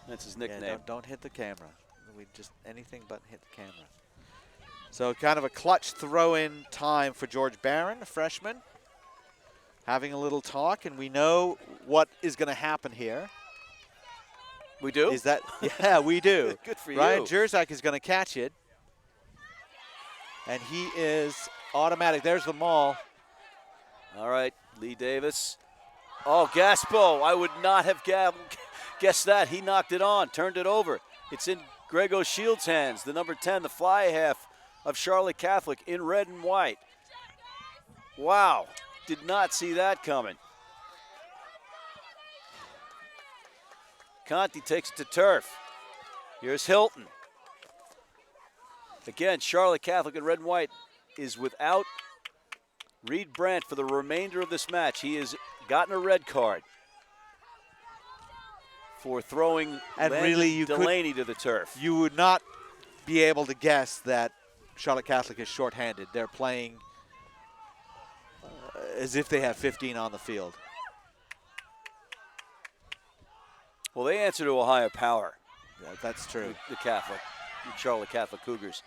That's his nickname. Yeah, don't hit the camera. We just anything but hit the camera. So kind of a clutch throw-in time for George Barron, a freshman, having a little talk, and we know what is going to happen here. We do? Is that? Yeah, we do. Good for Ryan you. Jerzak is going to catch it, and he is automatic. There's the maul. All right, Lee Davis. Oh, Gaspo. I would not have guessed that. He knocked it on, turned it over. It's in Grego Shields' hands, the number 10, the fly half of Charlotte Catholic in red and white. Wow, did not see that coming. Conti takes it to turf. Here's Hilton. Again, Charlotte Catholic in red and white is without Reed Brandt for the remainder of this match. He has gotten a red card for throwing Delaney to the turf. You would not be able to guess that Charlotte Catholic is shorthanded. They're playing as if they have 15 on the field. Well, they answer to a higher power. Yeah, that's true. The Charlotte Catholic Cougars.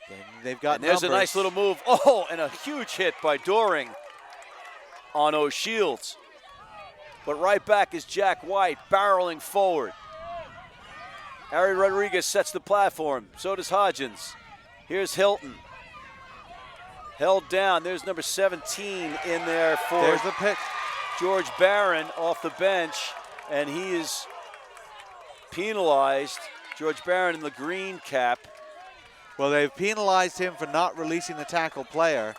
And they've got and there's numbers. A nice little move. Oh, and a huge hit by Doring on O'Shields. But right back is Jack White barreling forward. Harry Rodriguez sets the platform. So does Hodgins. Here's Hilton. Held down. There's number 17 in there for There's the pick. George Barron off the bench, and he is penalized. George Barron in the green cap. Well, they've penalized him for not releasing the tackle player,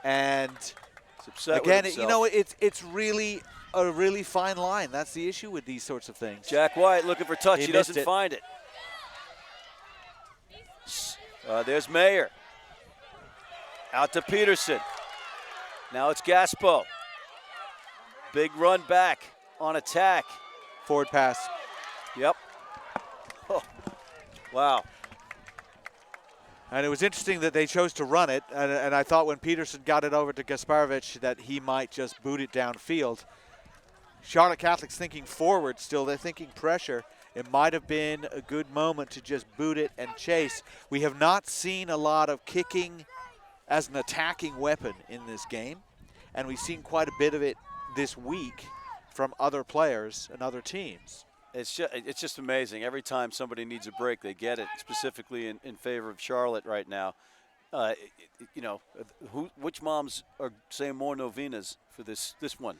and He's upset again, with you know, it's really a really fine line. That's the issue with these sorts of things. Jack White looking for touch. He doesn't it. find it. There's Mayer. Out to Peterson. Now it's Gaspo. Big run back on attack. Forward pass. Yep. Oh, wow. And it was interesting that they chose to run it, and I thought when Peterson got it over to Gasparovich that he might just boot it downfield. Charlotte Catholic's thinking forward still. They're thinking pressure. It might have been a good moment to just boot it and chase. We have not seen a lot of kicking as an attacking weapon in this game, and we've seen quite a bit of it this week from other players and other teams. It's just amazing. Every time somebody needs a break, they get it, specifically in favor of Charlotte right now. You know, which moms are saying more novenas for this one,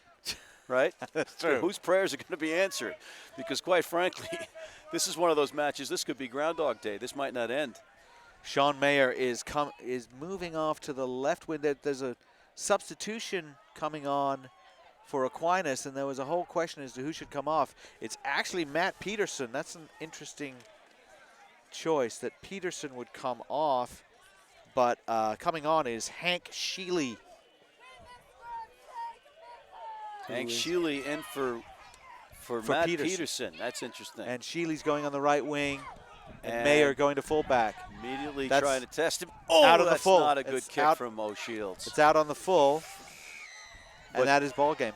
right? That's true. Whose prayers are going to be answered? Because quite frankly, this is one of those matches, this could be Groundhog Day. This might not end. Sean Mayer is moving off to the left wing. There's a substitution coming on for Aquinas, and there was a whole question as to who should come off. It's actually Matt Peterson. That's an interesting choice, that Peterson would come off, but coming on is Hank Sheely. Hank Sheely in for Matt Peterson. That's interesting. And Sheely's going on the right wing, and Mayer going to fullback. Immediately trying to test him. Out of the that's full. Not a good It's kick out. from O'Shields. It's out on the full, and that is ball game.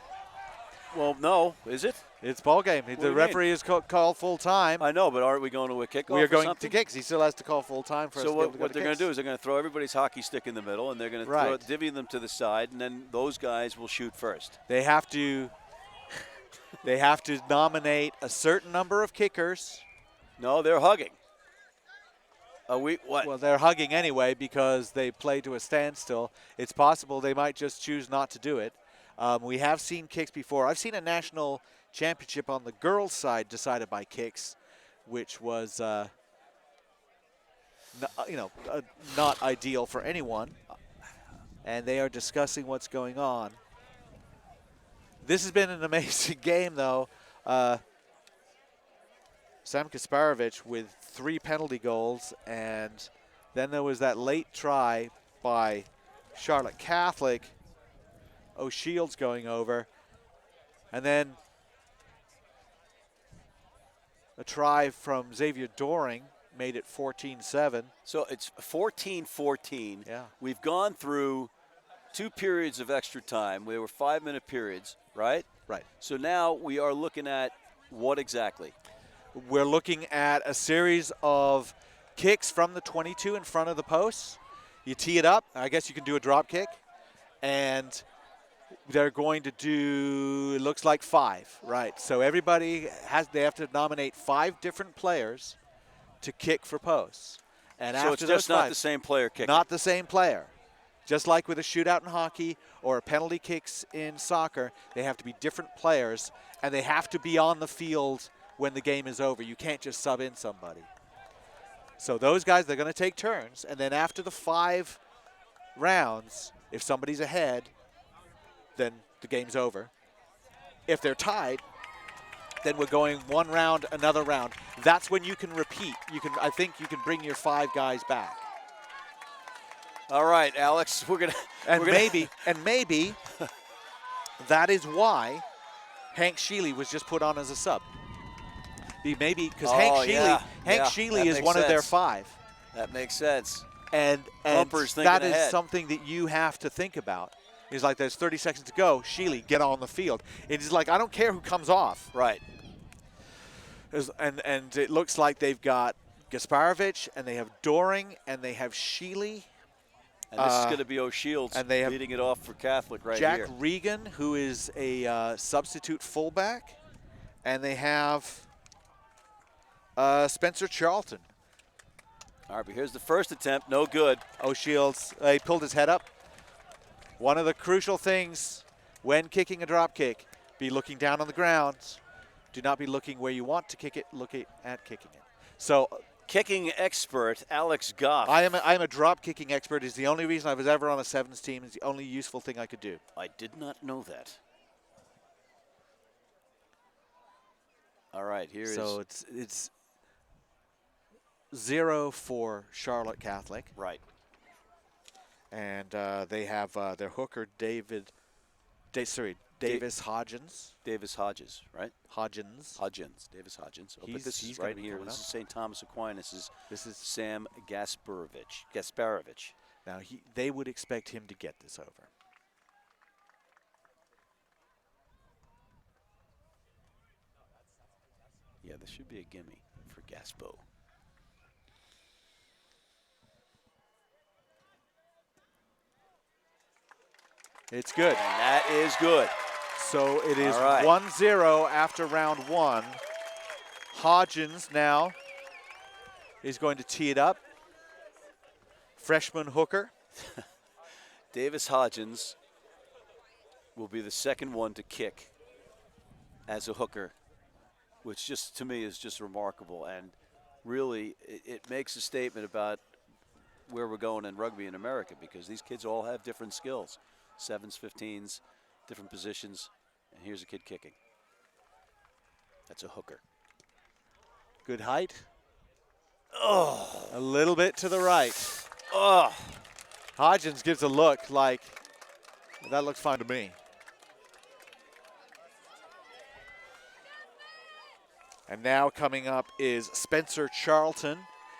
Well, no, is it? It's ball game. The referee is called full time. I know, but aren't we going to a kickoff? We are going or to kicks. He still has to call full time for us. So to be able to what go they're going to do is they're going to throw everybody's hockey stick in the middle, and they're going to divvy them to the side, and then those guys will shoot first. They have to. They have to nominate a certain number of kickers. No, they're hugging. What? Well, they're hugging anyway because they play to a standstill. It's possible they might just choose not to do it. We have seen kicks before. I've seen a national championship on the girls' side decided by kicks, which was, not ideal for anyone. And they are discussing what's going on. This has been an amazing game, though. Sam Kasparovich with 3 penalty goals, and then there was that late try by Charlotte Catholic. O'Shields going over, and then a try from Xavier Doring made it 14-7. So it's 14-14. Yeah. We've gone through 2 periods of extra time. They were 5-minute periods, right? Right. So now we are looking at what exactly? We're looking at a series of kicks from the 22 in front of the posts. You tee it up. I guess you can do a drop kick. And they're going to do, it looks like 5, right? So everybody they have to nominate 5 different players to kick for posts. And so after it's those just not 5, the same player kicking. Not the same player. Just like with a shootout in hockey or penalty kicks in soccer, they have to be different players, and they have to be on the field when the game is over. You can't just sub in somebody. So those guys, they're going to take turns, and then after the 5 rounds, if somebody's ahead, then the game's over. If they're tied, then we're going 1 round, another round. That's when you can repeat. I think you can bring your 5 guys back. All right, Alex, maybe that is why Hank Sheely was just put on as a sub. Maybe because Hank Sheely is one of their 5. That makes sense. And that is something that you have to think about. It's like there's 30 seconds to go. Sheely, get on the field. It's like, I don't care who comes off. Right. And it looks like they've got Gasparovich, and they have Doring, and they have Sheely. And this is going to be O'Shields leading it off for Catholic right Jack here. Jack Regan, who is a substitute fullback. And they have Spencer Charlton. All right, but here's the first attempt. No good. O'Shields, he pulled his head up. One of the crucial things when kicking a drop kick, Be looking down on the ground. Do not be looking where you want to kick it. Look at kicking it. So, kicking expert Alex Goff. I am a drop kicking expert. Is the only reason I was ever on a sevens team. It's the only useful thing I could do. I did not know that. All right, So it's 0 for Charlotte Catholic. Right. And they have their hooker Davis Hodgins. Davis Hodges, right? Hodgins. Davis Hodgins. Oh, but He's this is gonna right be here. coming This up. is St. Thomas Aquinas. This is Sam Gasparovich. now they would expect him to get this over. Yeah, this should be a gimme for Gaspo. It's good. And that is good. So it is All right. 1-0 after round 1. Hodgins now is going to tee it up. Freshman hooker. Davis Hodgins will be the second one to kick as a hooker, which just to me is just remarkable, and really it makes a statement about where we're going in rugby in America, because these kids all have different skills. 7s, 15s, different positions, and here's a kid kicking. That's a hooker. Good height. Oh, A little bit to the right. oh. Hodgins gives a look like, that looks fine to me. And now coming up is Spencer Charlton.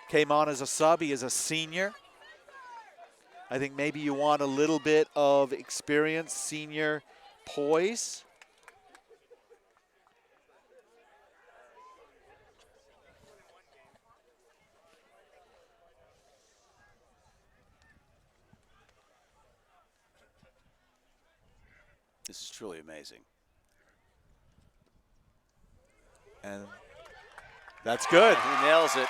Came on as a sub. He is a senior. I think maybe you want a little bit of experience, senior poise. This is truly amazing. And that's good. He nails it.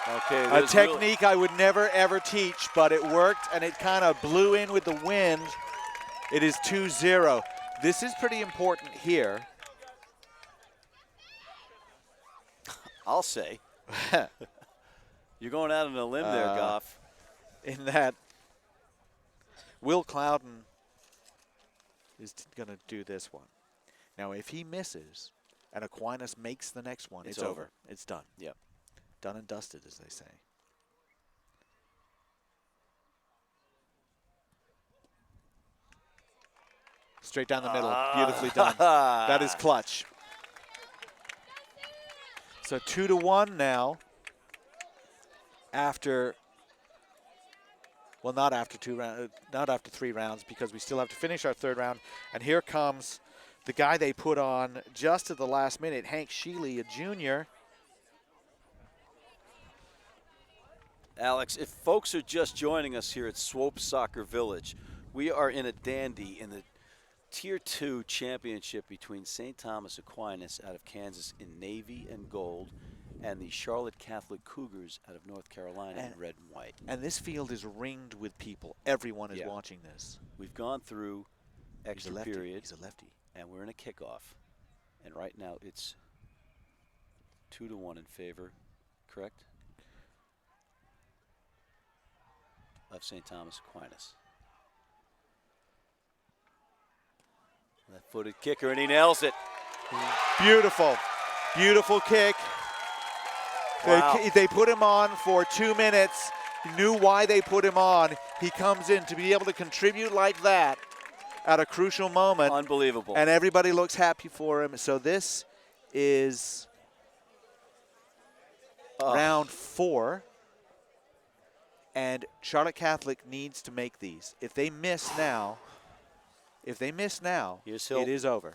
Okay, A technique I would never, ever teach, but it worked, and it kind of blew in with the wind. It is 2-0. This is pretty important here. I'll say. You're going out on a limb there, Goff. In that Will Clouden is going to do this one. Now, if he misses and Aquinas makes the next one, it's over. It's done. Yep. Done and dusted, as they say. Straight down the middle. Beautifully done. That is clutch. So 2-1 now. After, well, not after 3 rounds, because we still have to finish our 3rd round. And here comes the guy they put on just at the last minute, Hank Sheely, a junior. Alex, if folks are just joining us here at Swope Soccer Village, we are in a dandy in the Tier 2 championship between St. Thomas Aquinas out of Kansas in navy and gold and the Charlotte Catholic Cougars out of North Carolina in red and white. And this field is ringed with people. Everyone is watching this. We've gone through extra period. He's a lefty. And we're in a kickoff. And right now it's 2-1 in favor, correct? Of St. Thomas Aquinas. Left-footed kicker, and he nails it. Beautiful. Beautiful kick. Wow. They put him on for 2 minutes. He knew why they put him on. He comes in to be able to contribute like that at a crucial moment. Unbelievable. And everybody looks happy for him. So this is round 4. And Charlotte Catholic needs to make these. If they miss now, it is over.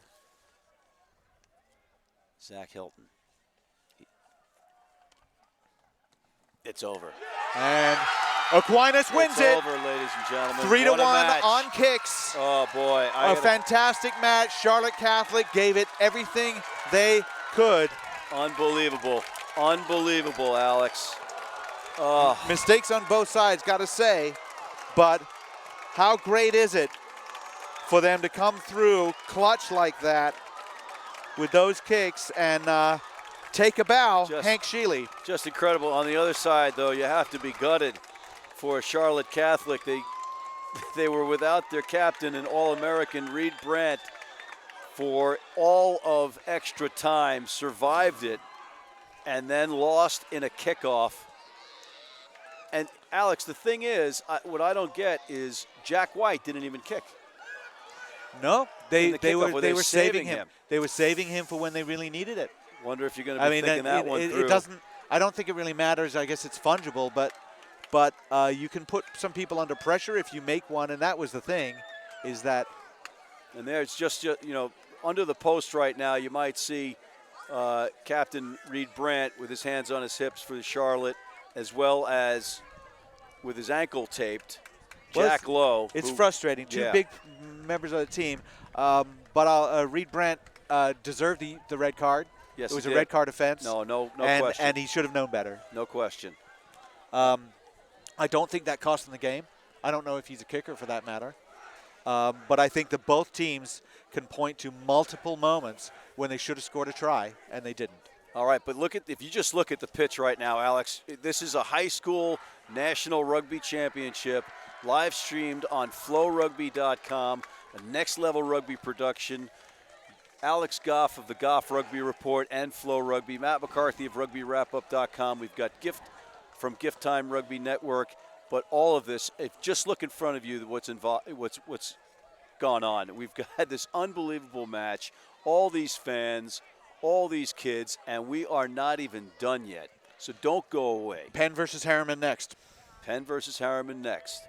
Zach Hilton. It's over. And Aquinas wins it. It's over, ladies and gentlemen. 3-1 on kicks. Oh, boy. A fantastic match. Charlotte Catholic gave it everything they could. Unbelievable. Unbelievable, Alex. Mistakes on both sides, got to say. But how great is it for them to come through clutch like that with those kicks and take a bow, Hank Sheely. Just incredible. On the other side, though, you have to be gutted for Charlotte Catholic. They were without their captain and All-American Reed Brandt for all of extra time, survived it, and then lost in a kickoff. And Alex, the thing is, what I don't get is Jack White didn't even kick. No, they were saving him. They were saving him for when they really needed it. Wonder if you're going to be thinking that one through. It doesn't. I don't think it really matters. I guess it's fungible, but you can put some people under pressure if you make one, and that was the thing, is that. And there's just under the post right now, you might see Captain Reed Brandt with his hands on his hips for the Charlotte, as well as with his ankle taped. Jack Lowe. It's frustrating. Two big members of the team, but Reed Brandt deserved the red card. Yes, it was a red card offense. No question. And he should have known better. No question. I don't think that cost him the game. I don't know if he's a kicker for that matter. But I think that both teams can point to multiple moments when they should have scored a try, and they didn't. All right, but if you just look at the pitch right now, Alex, this is a high school national rugby championship live streamed on FloRugby.com, a next level rugby production. Alex Goff of the Goff Rugby Report and Flow Rugby, Matt McCarthy of RugbyWrapUp.com. We've got Gift from Gift Time Rugby Network, but all of this, just look in front of you what's gone on. We've had this unbelievable match, all these fans, all these kids, and we are not even done yet. So don't go away. Penn versus Harriman next. Penn versus Harriman next.